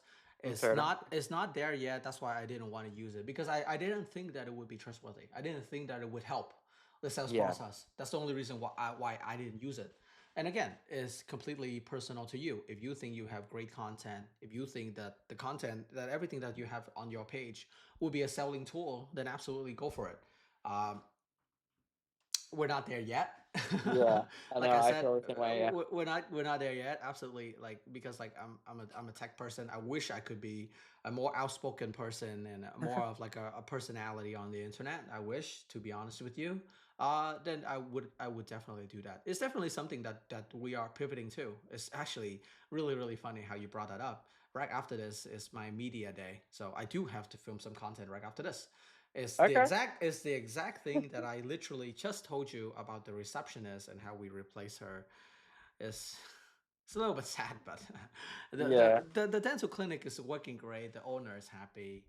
S1: Fair.
S2: It's not there yet. That's why I didn't want to use it, because I didn't think that it would be trustworthy. I didn't think that it would help the sales
S1: Yeah.
S2: process. That's the only reason why I didn't use it. And again, it's completely personal to you. If you think you have great content, if you think that the content, that everything that you have on your page will be a selling tool, then absolutely go for it. Um, we're not there yet.
S1: Yeah, I
S2: Like
S1: know.
S2: I
S1: I
S2: said,
S1: feel the same way. Yeah,
S2: we're not there yet. Absolutely, like, because like I'm a tech person. I wish I could be a more outspoken person and more of like a personality on the internet. I wish, to be honest with you. Then I would definitely do that. It's definitely something that we are pivoting to. It's actually really funny how you brought that up. Right after this is my media day, so I do have to film some content right after this.
S1: okay.
S2: It's the exact thing that I literally just told you about the receptionist and how we replace her. Is It's a little bit sad, but
S1: Yeah,
S2: the dental clinic is working great. The owner is happy.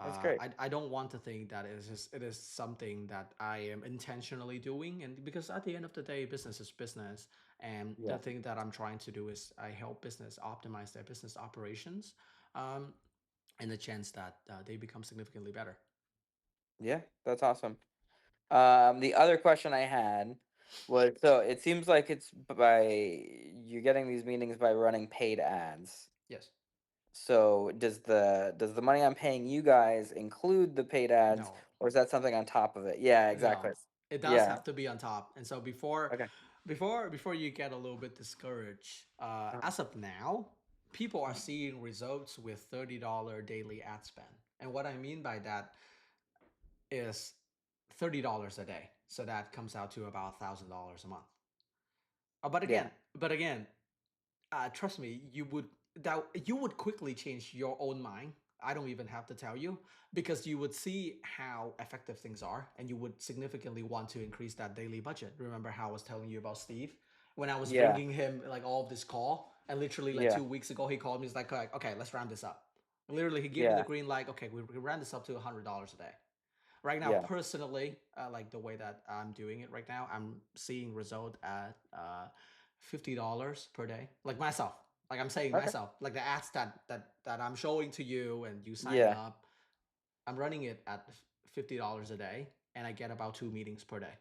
S1: that's great.
S2: I don't want to think that it is something that I am intentionally doing, and because at the end of the day, business is business, and the
S1: Yeah,
S2: thing that I'm trying to do is I help business optimize their business operations, um, in the chance that they become significantly better.
S1: yeah, that's awesome. The other question I had was, so it seems like it's by you're getting these meetings by running paid ads.
S2: Yes.
S1: So does the money I'm paying you guys include the paid ads,
S2: No.
S1: or is that something on top of it? Yeah, exactly.
S2: No, it does
S1: Yeah.
S2: have to be on top. And so
S1: Okay.
S2: before you get a little bit discouraged,
S1: Uh,
S2: as of now, people are seeing results with $30 daily ad spend. And what I mean by that is $30 a day. So that comes out to about $1,000 a month. But
S1: yeah.
S2: again, Trust me, you would quickly change your own mind. I don't even have to tell you, because you would see how effective things are, and you would significantly want to increase that daily budget. Remember how I was telling you about Steve when I was
S1: Yeah.
S2: bringing him like all of this call, and literally like
S1: Yeah.
S2: 2 weeks ago he called me. He's like, okay, let's round this up. Literally, he gave me the
S1: Yeah.
S2: green light. Okay, we round this up to $100 a day. Right now,
S1: Yeah.
S2: personally, like the way that I'm doing it right now, I'm seeing result at $50 per day, like myself, like I'm saying
S1: Okay.
S2: myself, like the ads that I'm showing to you and you signing
S1: Yeah.
S2: up, I'm running it at $50 a day, and I get about 2 meetings per day,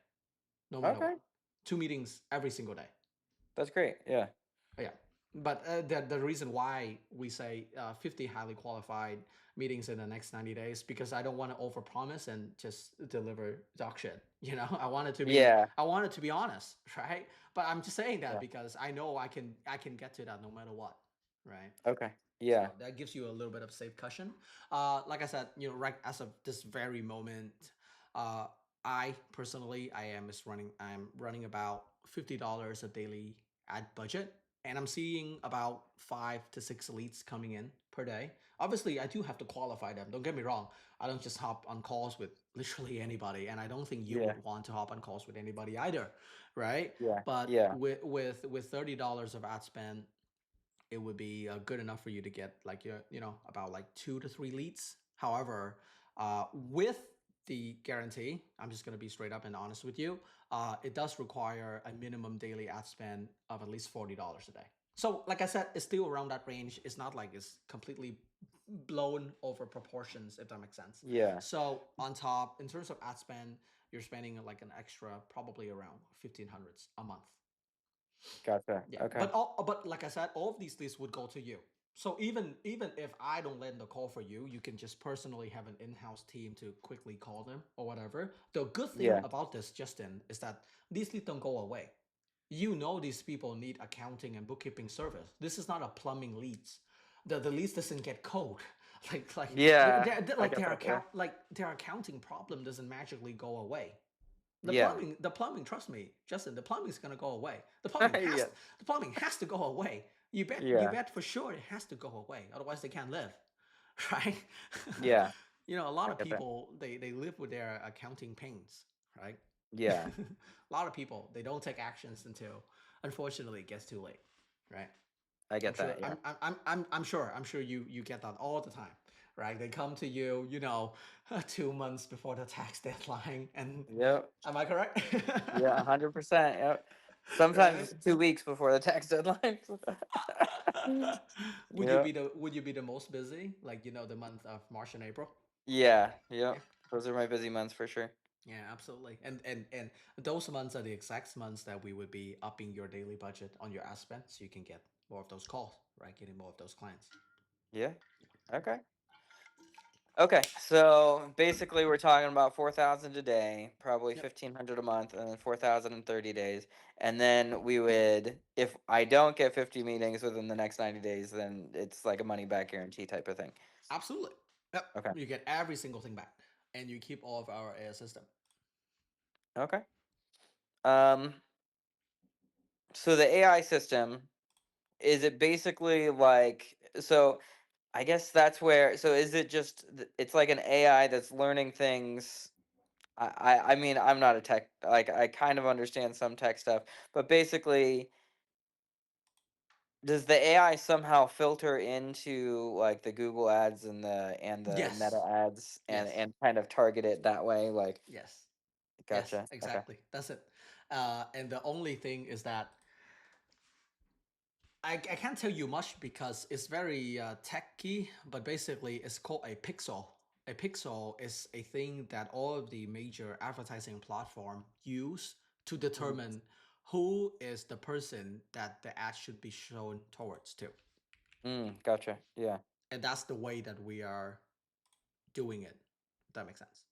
S2: no matter
S1: Okay.
S2: what. 2 meetings every single day.
S1: That's great. Yeah.
S2: Yeah, but the reason why we say 50 highly qualified meetings in the next 90 days, because I don't want to overpromise and just deliver dog shit.
S1: Yeah.
S2: I want it to be honest, right? But I'm just saying that
S1: Yeah.
S2: because I know I can get to that no matter what, right?
S1: Okay. Yeah.
S2: So that gives you a little bit of safe cushion. Like I said, right as of this very moment, uh, I personally I'm running about $50 a daily ad budget, and I'm seeing about 5 to 6 leads coming in per day. Obviously, I do have to qualify them. Don't get me wrong. I don't just hop on calls with literally anybody, and I don't think you
S1: Yeah.
S2: would want to hop on calls with anybody either, right?
S1: Yeah.
S2: But
S1: Yeah.
S2: with $30 of ad spend, it would be good enough for you to get like about like 2 to 3 leads. However, with the guarantee, I'm just gonna be straight up and honest with you. It does require a minimum daily ad spend of at least $40 a day. So, like I said, it's still around that range. It's not like it's completely blown over proportions, if that makes sense.
S1: Yeah.
S2: So, on top, in terms of ad spend, you're spending like an extra, probably around 1500s a month.
S1: Gotcha.
S2: Yeah,
S1: Okay.
S2: but like I said, all of these lists would go to you. So even if I don't land the call for you, you can just personally have an in-house team to quickly call them or whatever. The good thing
S1: Yeah.
S2: about this, Justin, is that these leads don't go away. These people need accounting and bookkeeping service. This is not a plumbing leads. The leads doesn't get cold.
S1: Yeah. I get
S2: Their
S1: that there.
S2: accounting problem doesn't magically go away.
S1: Yeah.
S2: The plumbing, trust me, Justin, the plumbing is gonna go away.
S1: Yeah.
S2: The plumbing has to go away. You
S1: Yeah.
S2: bet for sure it has to go away. Otherwise they can't live. Right?
S1: Yeah.
S2: A lot
S1: I
S2: of
S1: get that.
S2: people they live with their accounting pains, right?
S1: Yeah.
S2: A lot of people they don't take actions until unfortunately it gets too late. Right?
S1: I
S2: I'm
S1: get
S2: sure
S1: that. Yeah.
S2: I'm sure you get that all the time, right? They come to you, 2 months before the tax deadline, and
S1: Yep.
S2: am I correct?
S1: Yeah. 100%. Yep. Sometimes
S2: Right?
S1: it's 2 weeks before the tax deadline. Yeah.
S2: Would you be the most busy, like the month of March and April?
S1: Yeah.
S2: Yeah.
S1: Yep. Those are my busy months for sure.
S2: Yeah, absolutely. And those months are the exact months that we would be upping your daily budget on your ad spend, so you can get more of those calls, right? Getting more of those clients.
S1: Yeah. Okay. Okay. So basically, we're talking about 4,000 a day, probably
S2: Yep.
S1: 1,500 a month, and then 4,000 in 30 days. And then we would, if I don't get 50 meetings within the next 90 days, then it's like a money back guarantee type of thing.
S2: Absolutely. Yep.
S1: Okay.
S2: You get every single thing back, and you keep all of our AI system.
S1: Okay. Um. So the AI system, is it basically like, so I guess that's where, so is it just it's like an AI that's learning things. I mean, I'm not a tech, like I kind of understand some tech stuff, but basically, does the AI somehow filter into like the Google ads and the Meta
S2: Yes.
S1: ads
S2: Yes.
S1: and kind of target it that way? Like,
S2: Yes. Yes.
S1: gotcha. Okay.
S2: Exactly. That's it. And the only thing is that I can't tell you much because it's very techy, but basically it's called a pixel. A pixel is a thing that all of the major advertising platform use to
S1: Mhm.
S2: determine who is the person that the ad should be shown towards to.
S1: Gotcha. Yeah.
S2: And that's the way that we are doing it. If that makes sense.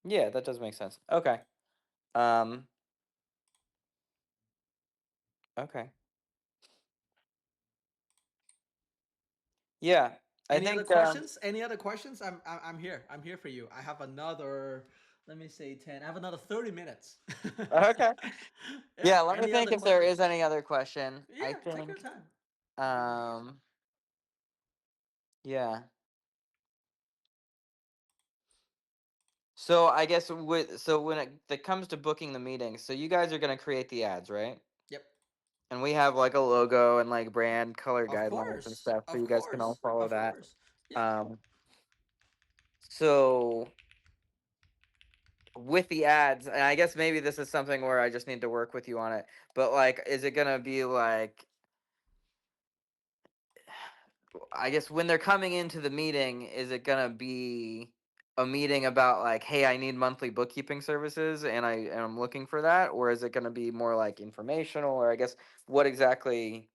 S1: Yeah, that does make sense. Okay. Um. Okay. Yeah. I
S2: Any other
S1: think.
S2: questions? Any other questions? I'm here. I'm here for you. I have another. Let me say 10. I have another 30 minutes.
S1: Okay.
S2: Yeah.
S1: Yeah. Let me
S2: Any
S1: think
S2: other
S1: if there is
S2: questions?
S1: any other question. I
S2: Yeah. Take your
S1: think.
S2: time.
S1: Um, yeah. So I guess when it comes to booking the meetings, so you guys are gonna create the ads, right?
S2: Yep.
S1: And we have like a logo and like brand color
S2: Of
S1: guidelines and
S2: course.
S1: stuff, so
S2: Of
S1: you guys can all
S2: course.
S1: follow
S2: Of
S1: that.
S2: course. Yeah.
S1: Um, so with the ads, and I guess maybe this is something where I just need to work with you on it. But like, is it gonna be like, I guess when they're coming into the meeting, is it gonna be a meeting about like, hey, I need monthly bookkeeping services and I'm looking for that, or is it gonna be more like informational, or I guess what exactly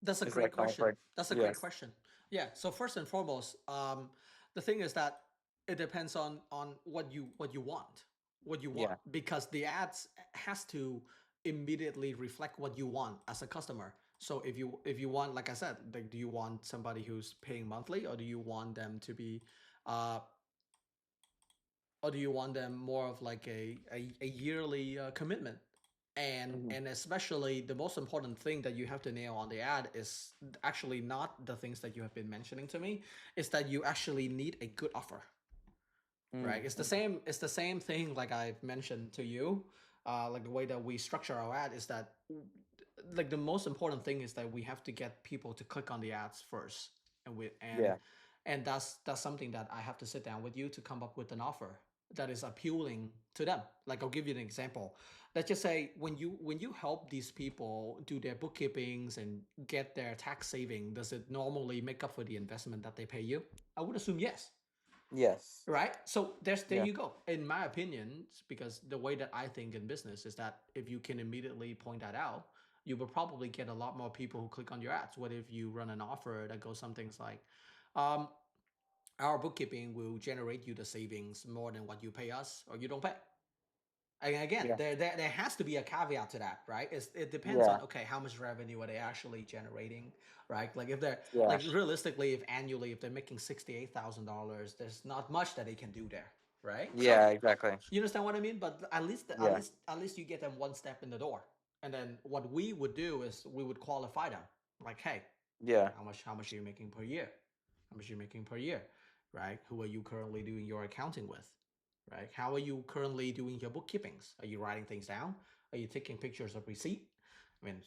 S2: That's a
S1: is
S2: great
S1: that kind of
S2: question.
S1: like?
S2: That's a great
S1: Yes.
S2: question. Yeah. So first and foremost, the thing is that it depends on what you want,
S1: Yeah.
S2: because the ads has to immediately reflect what you want as a customer. So if you want, like I said, like, do you want somebody who's paying monthly, or do you want them to be, uh, or do you want them more of like a yearly commitment? and
S1: Hmm.
S2: and especially the most important thing that you have to nail on the ad is actually not the things that you have been mentioning to me, is that you actually need a good offer, right? It's the same thing like I've mentioned to you. Like the way that we structure our ad is that, like, the most important thing is that we have to get people to click on the ads first, and we
S1: Yeah.
S2: and that's something that I have to sit down with you to come up with an offer that is appealing to them. Like, I'll give you an example. Let's just say when you help these people do their bookkeepings and get their tax saving, does it normally make up for the investment that they pay you? I would assume yes,
S1: Yes.
S2: right? So there
S1: Yeah.
S2: you go. In my opinion, because the way that I think in business is that if you can immediately point that out, you will probably get a lot more people who click on your ads. What if you run an offer that goes some things like, um, our bookkeeping will generate you the savings more than what you pay us, or you don't pay. And again,
S1: Yeah.
S2: there has to be a caveat to that, right? It depends on,
S1: Yeah.
S2: okay, how much revenue are they actually generating, right? Like, if they're,
S1: Yeah.
S2: like, realistically, if annually, if they're making $68,000, there's not much that they can do there, right? So
S1: Yeah. Exactly.
S2: you understand what I mean? But at least
S1: Yeah.
S2: you get them one step in the door, and then what we would do is we would qualify them, like, hey,
S1: Yeah.
S2: how much are you making per year? How much are you making per year? Right? Who are you currently doing your accounting with? Right? How are you currently doing your bookkeepings? Are you writing things down? Are you taking pictures of receipt? I mean,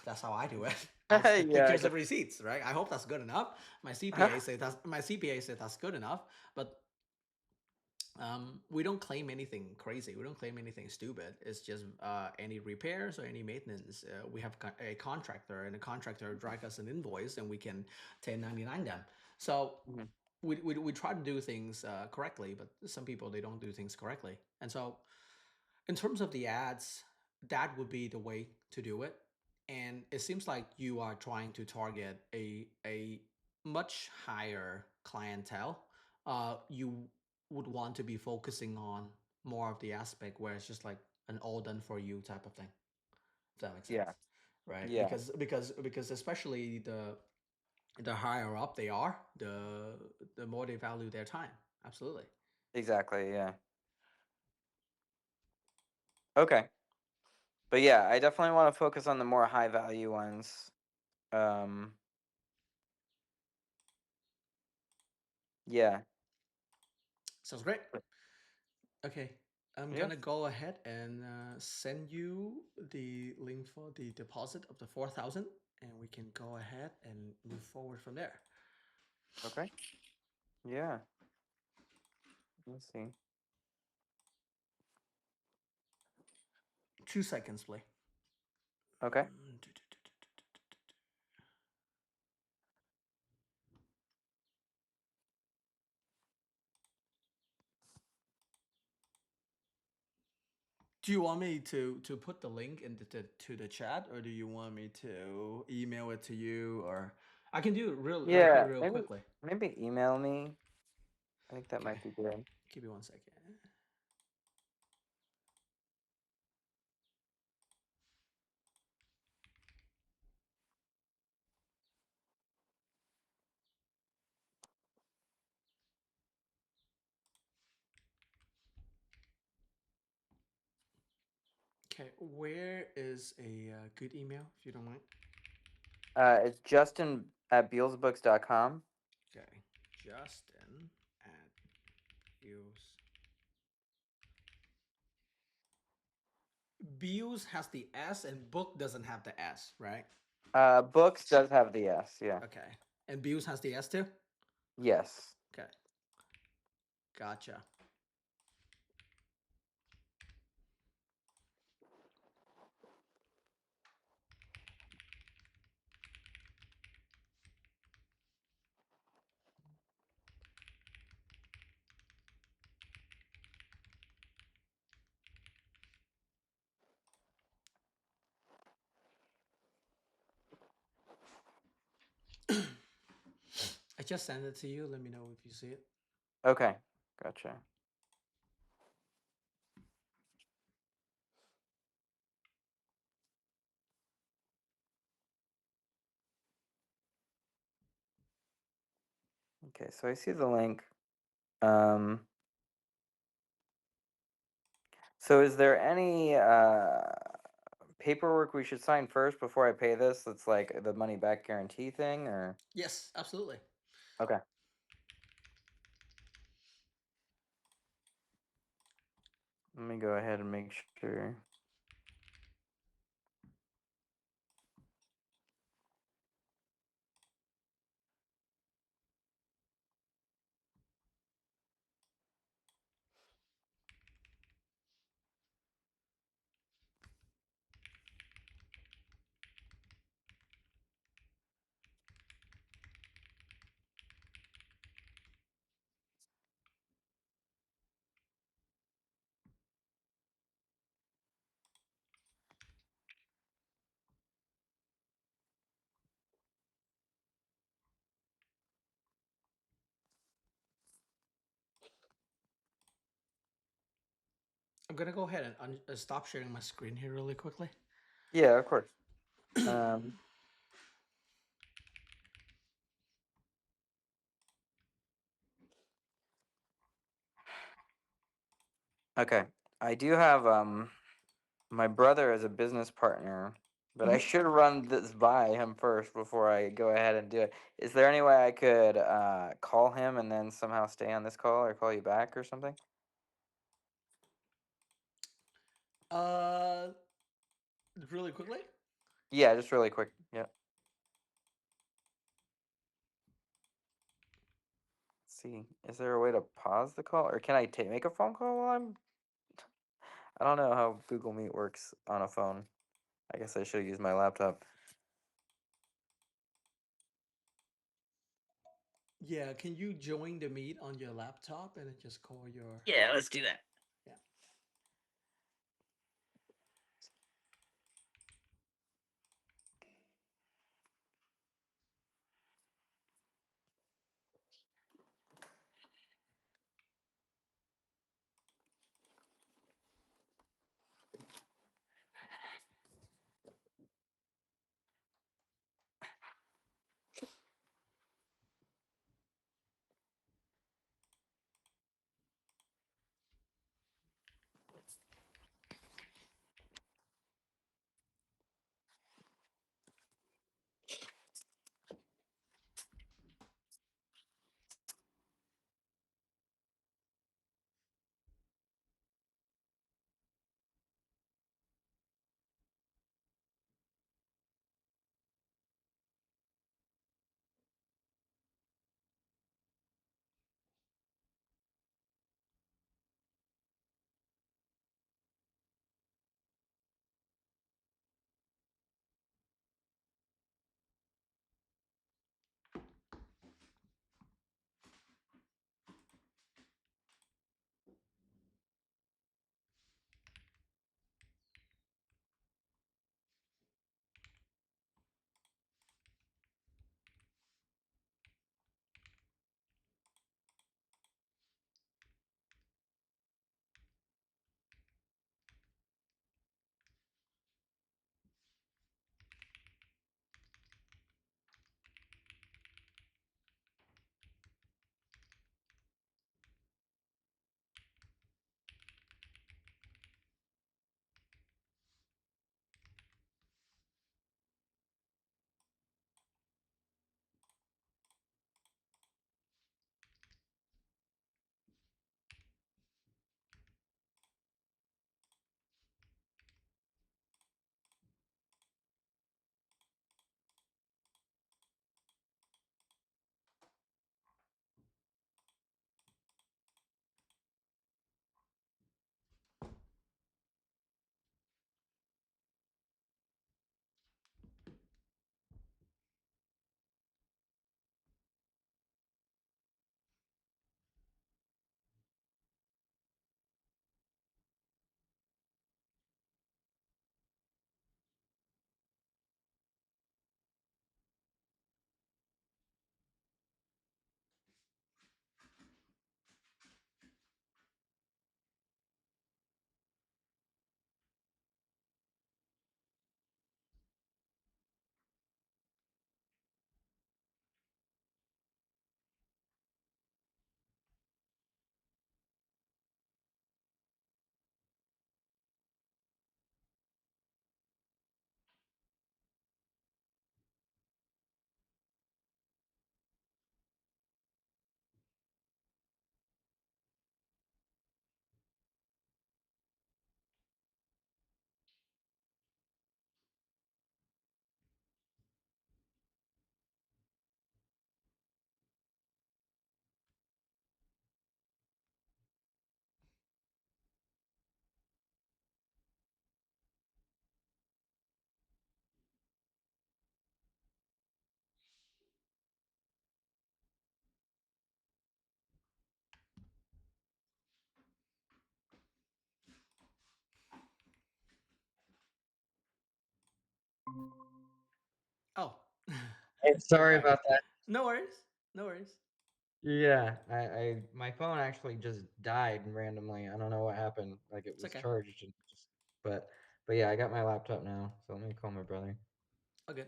S2: that's how I do it. I just take
S1: Yeah.
S2: pictures of receipts, right? I hope that's good enough. My CPA said that's good enough, but we don't claim anything crazy. We don't claim anything stupid. It's just any repairs or any maintenance. We have a contractor, and the contractor drag us an invoice, and we can 1099 them. So
S1: Mhm.
S2: we try to do things correctly, but some people, they don't do things correctly. And so, in terms of the ads, that would be the way to do it. And it seems like you are trying to target a much higher clientele. You would want to be focusing on more of the aspect where it's just like an all done for you type of thing. If that makes
S1: Yeah.
S2: sense, right?
S1: Yeah.
S2: Because especially the higher up they are, the more they value their time. Absolutely.
S1: Exactly. Yeah. Okay. But yeah, I definitely want to focus on the more high value ones. Um, yeah.
S2: Sounds great. Okay, I'm
S1: Yeah.
S2: gonna go ahead and send you the link for the deposit of the 4,000, and we can go ahead and move forward from there.
S1: Okay. Yeah. Let's see.
S2: 2 seconds, play.
S1: Okay.
S2: Do you want me to put the link into the chat, or do you want me to email it to you, or I can do it
S1: Yeah.
S2: real
S1: Maybe
S2: quickly.
S1: maybe email me. I think that
S2: Okay,
S1: might be good.
S2: give me 1 second. Okay, where is a good email, if you don't mind?
S1: It's Justin at BealsBooks.com.
S2: Okay, Justin at Beals. Beals has the S and book doesn't have the S, right?
S1: Books does have the S. Yeah.
S2: Okay, and Beals has the S too.
S1: Yes.
S2: Okay, gotcha. I just sent it to you. Let me know if you see it.
S1: Okay. Gotcha. Okay, so I see the link. Um, so is there any paperwork we should sign first before I pay this? It's like the money back guarantee thing, or
S2: Yes, absolutely.
S1: okay. Let me go ahead and make sure.
S2: I'm gonna go ahead and stop sharing my screen here really quickly.
S1: Yeah, of course. Um, okay. I do have my brother as a business partner, but I
S2: Mhm.
S1: should run this by him first before I go ahead and do it. Is there any way I could call him and then somehow stay on this call or call you back or something?
S2: Uh, really quickly.
S1: Yeah, just really quick. Yeah. Let's see. Is there a way to pause the call or can I make a phone call while I'm I don't know how Google Meet works on a phone. I guess I should use my laptop.
S2: Yeah, can you join the meet on your laptop and then just call your
S1: Yeah, let's do that.
S2: yeah.
S1: Hey,
S2: All
S1: sorry
S2: right.
S1: about that.
S2: No worries. No worries.
S1: Yeah, I my phone actually just died randomly. I don't know what happened. Like it
S2: It's
S1: was
S2: okay.
S1: charged and just but but yeah, I got my laptop now. So let me call my brother.
S2: Okay.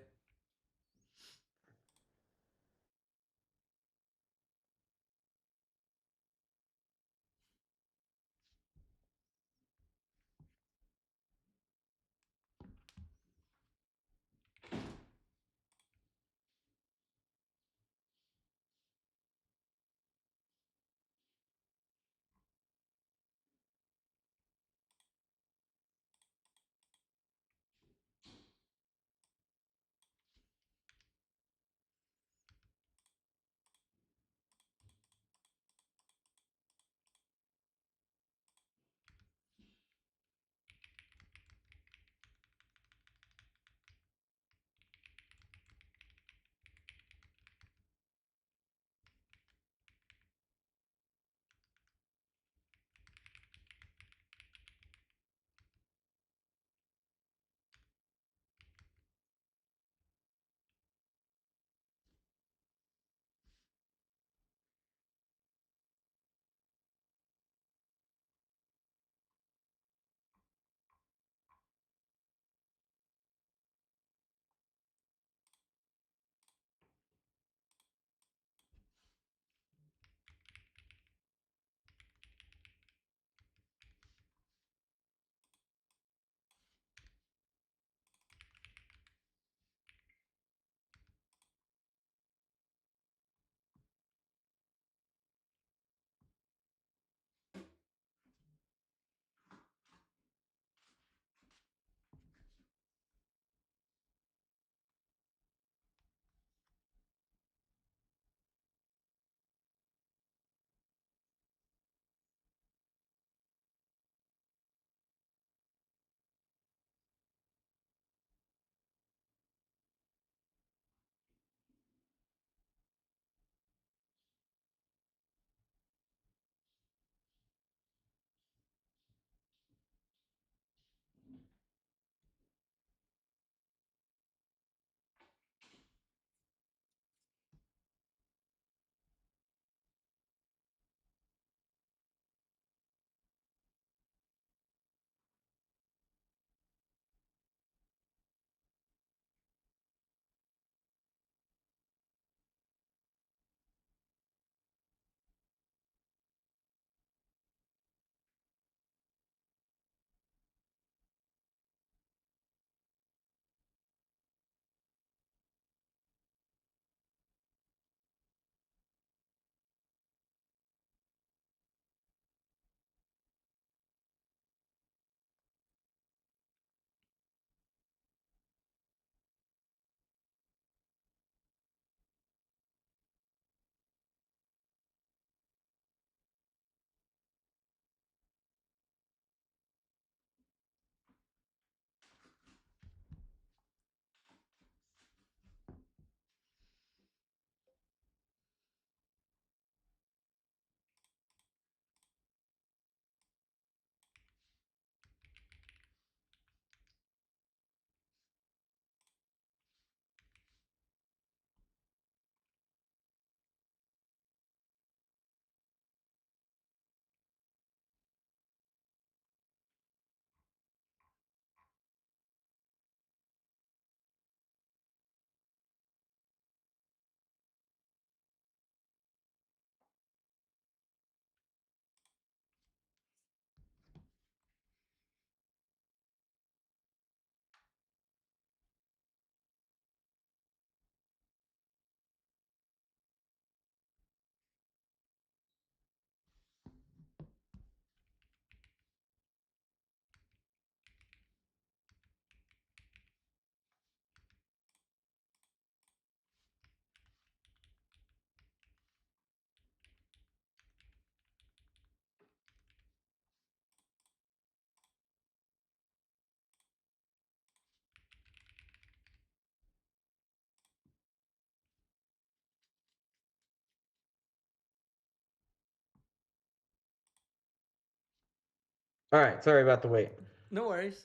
S1: All right, sorry about the wait.
S2: No worries.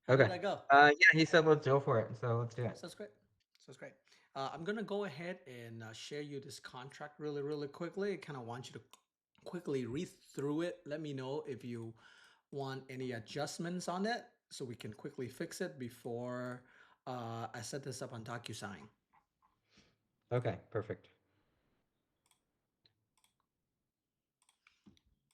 S2: How did
S1: Okay.
S2: that go?
S1: Yeah, he said let's go for it. So let's do it.
S2: Sounds great. Sounds great. I'm gonna go ahead and share you this contract really, really quickly. I kind of want you to quickly read through it. Let me know if you want any adjustments on it, so we can quickly fix it before I set this up on DocuSign.
S4: Okay, perfect.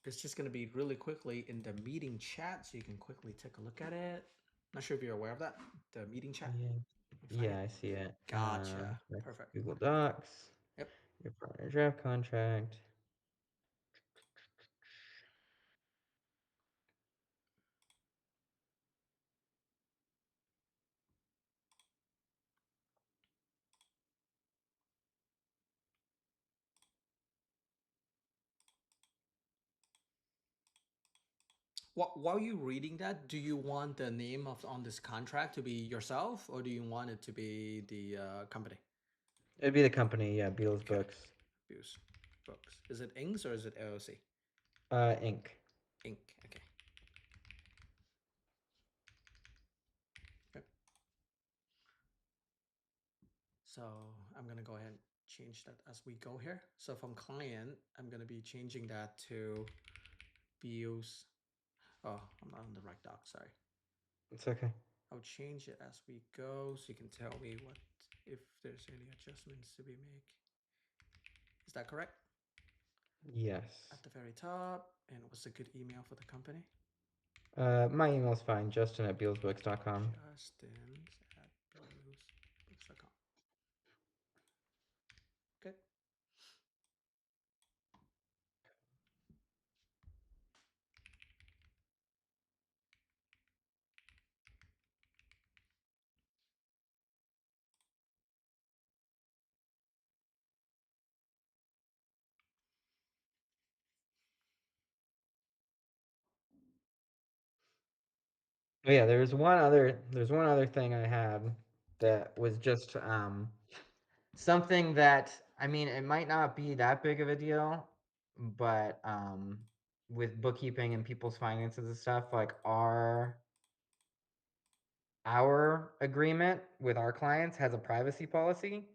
S2: It's just gonna be really quickly in the meeting chat, so you can quickly take a look at it. Not sure if you're aware of that, the meeting chat.
S4: Yeah,
S2: You find
S4: yeah,
S2: it?
S4: I see it.
S2: Gotcha.
S4: That's
S2: Perfect.
S4: Google Docs,
S2: Yep.
S4: your partner draft contract.
S2: While you reading that, do you want the name of on this contract to be yourself, or do you want it to be the company?
S4: It'd be the company, yeah, Beal's
S2: Okay.
S4: Books,
S2: Beals Books. Is it Inks or is it LLC?
S4: Inc.
S2: Inc. Okay. Yep. So I'm gonna go ahead and change that as we go here. So from client, I'm gonna be changing that to Beals. Oh, I'm not on the right doc. Sorry.
S4: It's okay.
S2: I'll change it as we go, so you can tell me what if there's any adjustments to be made. Is that correct?
S4: Yes.
S2: At the very top. And what's a good email for the company?
S4: My email's fine, Justin at BealsBooks.com.
S2: Justins@bealsbooks.com. Okay.
S4: Oh yeah, there's one other thing I had
S2: Yep.
S4: that was just something that, I mean, it might not be that big of a deal, but with bookkeeping and people's finances and stuff, like our agreement with our clients has a privacy policy.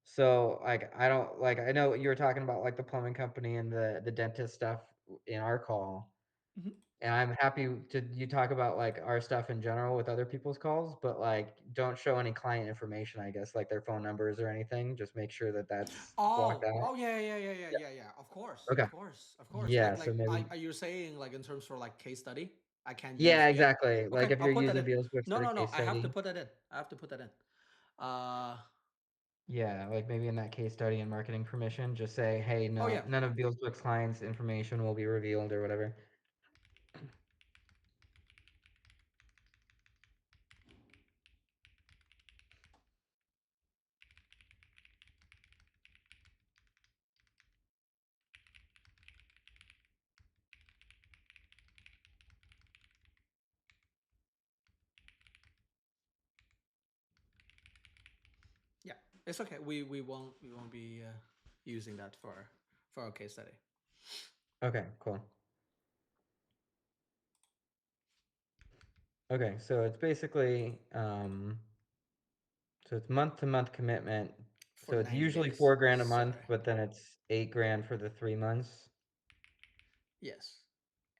S4: So like I don't like I know you were talking about like the plumbing company and the dentist stuff in our call.
S2: Mhm.
S4: And I'm happy to you talk about like our stuff in general with other people's calls, but like don't show any client information, I guess, like their phone numbers or anything. Just make sure that that's blocked
S2: Oh,
S4: out.
S2: oh yeah, yeah, yeah, yeah,
S4: Yeah.
S2: yeah, yeah. Of course,
S4: Okay.
S2: of course, of course.
S4: Yeah. So
S2: Are
S4: maybe.
S2: you saying like in terms for like case study? I can't use.
S4: Yeah,
S2: Yeah.
S4: exactly. Like
S2: Okay,
S4: if
S2: I'll
S4: you're
S2: put that
S4: using
S2: in.
S4: Beals books
S2: No,
S4: for a
S2: no, no.
S4: case
S2: I have to
S4: study.
S2: put that in. I have to put that in. Uh.
S4: Yeah, like maybe in that case study and marketing permission, just say, hey,
S2: Oh
S4: no,
S2: yeah.
S4: none of Beals books clients' information will be revealed or whatever.
S2: Yeah. It's okay. We won't be using that for our case study.
S4: Okay, cool. Okay, so it's basically so it's month to month commitment.
S2: For
S4: So it's
S2: 90
S4: usually
S2: days.
S4: 4 grand a month,
S2: Sorry.
S4: but then it's 8 grand for the 3 months.
S2: Yes.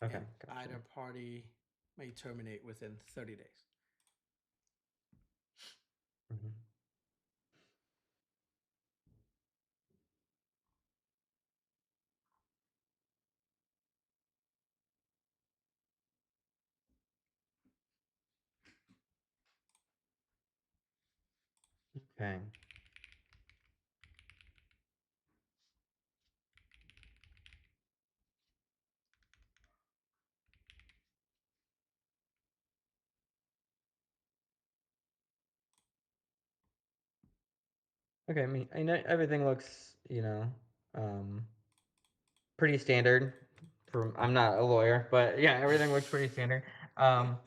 S4: Okay,
S2: And
S4: gotcha.
S2: either party may terminate within 30 days.
S4: Mhm. Okay. Okay, I mean, I know everything looks, um, pretty standard. I'm not a lawyer, but yeah, everything looks pretty standard. Um,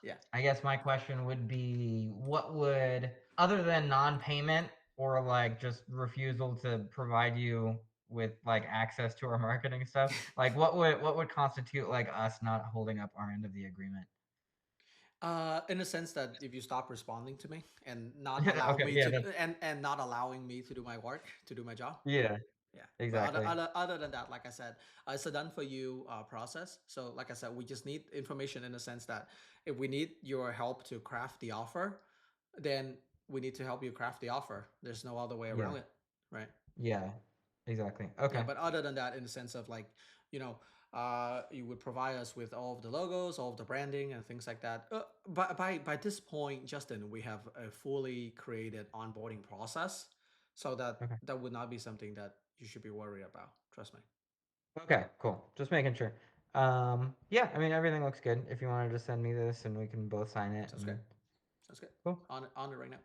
S2: Yeah.
S4: I guess my question would be, what would, other than non-payment or like just refusal to provide you with like access to our marketing stuff, like what would constitute like us not holding up our end of the agreement?
S2: In the sense that if you stop responding to me and not allow
S4: Okay,
S2: me
S4: yeah,
S2: to
S4: that's
S2: and not allowing me to do my work, to do my job.
S4: yeah,
S2: Yeah, but
S4: exactly.
S2: other than that, like I said, it's a done for you process. So like I said, we just need information in the sense that if we need your help to craft the offer, then we need to help you craft the offer. There's no other way
S4: Yeah,
S2: around it, right?
S4: yeah, exactly.
S2: Yeah,
S4: Okay,
S2: but other than that, in the sense of like, you know, you would provide us with all of the logos, all of the branding, and things like that. By this point, Justin, we have a fully created onboarding process, so that
S4: okay,
S2: that would not be something that you should be worried about. Trust me.
S4: okay, cool. Just making sure. Yeah, I mean everything looks good. If you wanted to send me this and we can both sign it
S2: Sounds good.
S4: and
S2: Sounds good.
S4: cool.
S2: On it right now.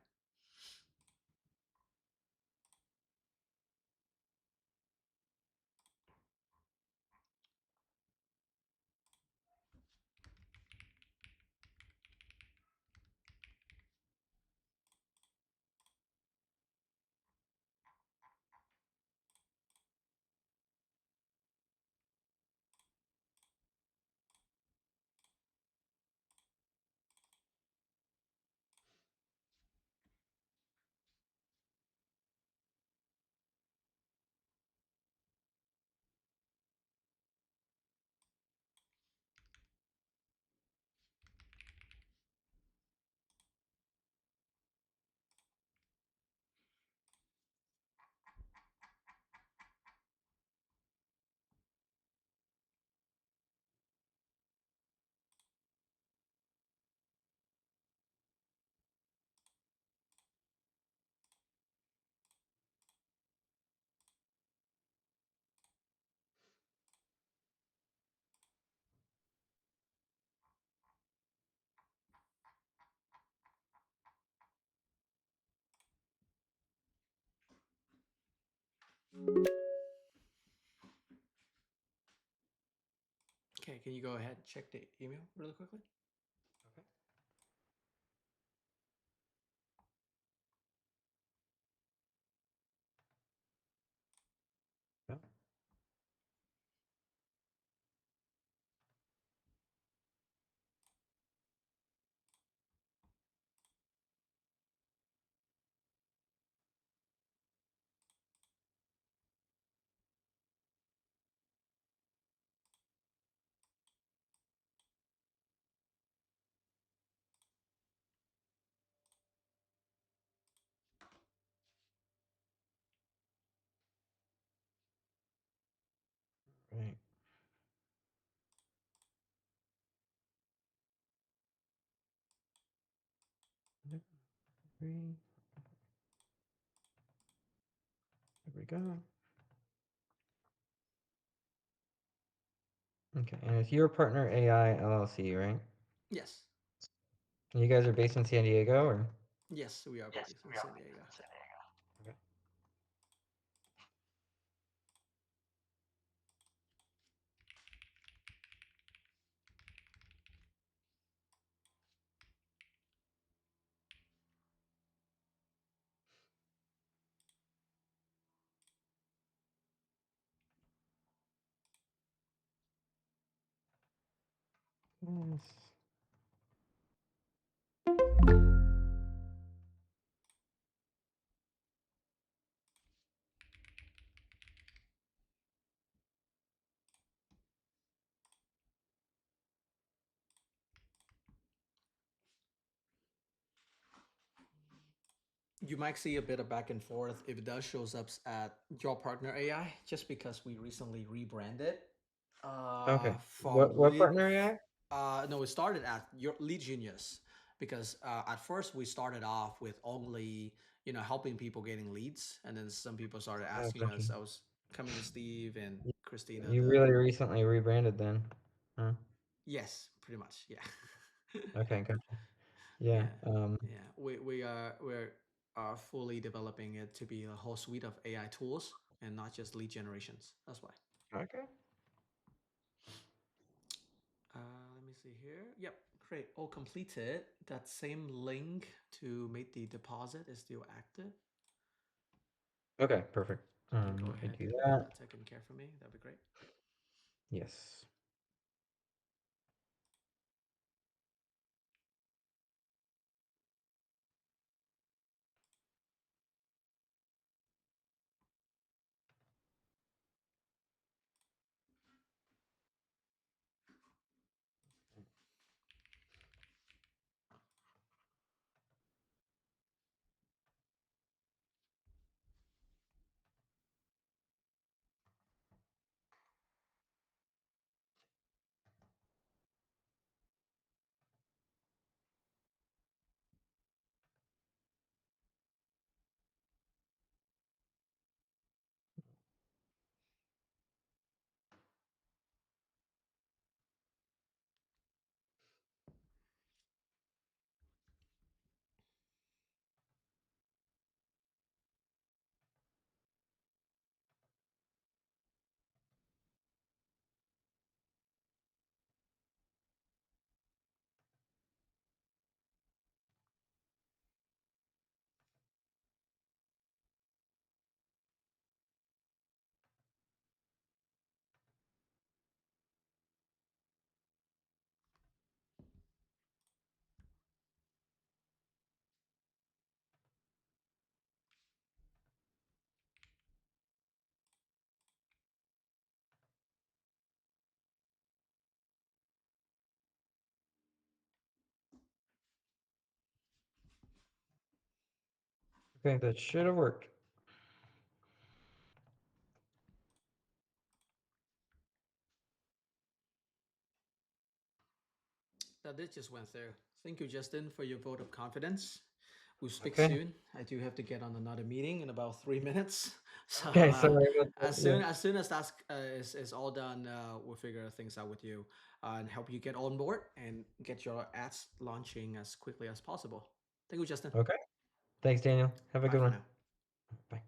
S2: Okay, can you go ahead and check the email really quickly?
S4: Okay. Yeah. Right. Three. There we go. Okay, and it's your partner AI LLC, right?
S2: Yes.
S4: And you guys are based in San Diego, or?
S2: Yes, we are
S4: Yes,
S2: based in
S4: we are
S2: San
S4: based
S2: Diego.
S4: in San Diego. Okay. Yes.
S2: You might see a bit of back and forth if it does shows up at your partner AI, just because we recently rebranded
S4: Okay.
S2: from
S4: What
S2: lead.
S4: partner AI?
S2: No, it started at your lead genius because at first we started off with only helping people getting leads, and then some people started
S4: Oh,
S2: asking
S4: gotcha.
S2: us. I was coming to Steve and Christina.
S4: You
S2: The
S4: really recently rebranded then, huh?
S2: Yes, pretty much, yeah.
S4: Okay, gotcha. Yeah.
S2: Yeah, yeah. We're fully developing it to be a whole suite of AI tools and not just lead generations. That's why.
S4: Okay.
S2: Let me see here. Yep, great. All completed. That same link to make the deposit is still active.
S4: Okay, perfect.
S2: You can go
S4: Let me
S2: ahead
S4: do
S2: and get
S4: that.
S2: that taken care for me. That'd be great.
S4: Yes. Okay, that should have worked.
S2: That just went through. Thank you, Justin, for your vote of confidence. We'll speak
S4: Okay.
S2: soon. I do have to get on another meeting in about 3 minutes. So
S4: Okay, sorry about
S2: as
S4: that. Yeah.
S2: soon as that is all done, we'll figure things out with you and help you get on board and get your ads launching as quickly as possible. Thank you, Justin.
S4: Okay. Thanks, Daniel. Have a
S2: Bye
S4: good
S2: for
S4: one.
S2: now.
S4: Bye.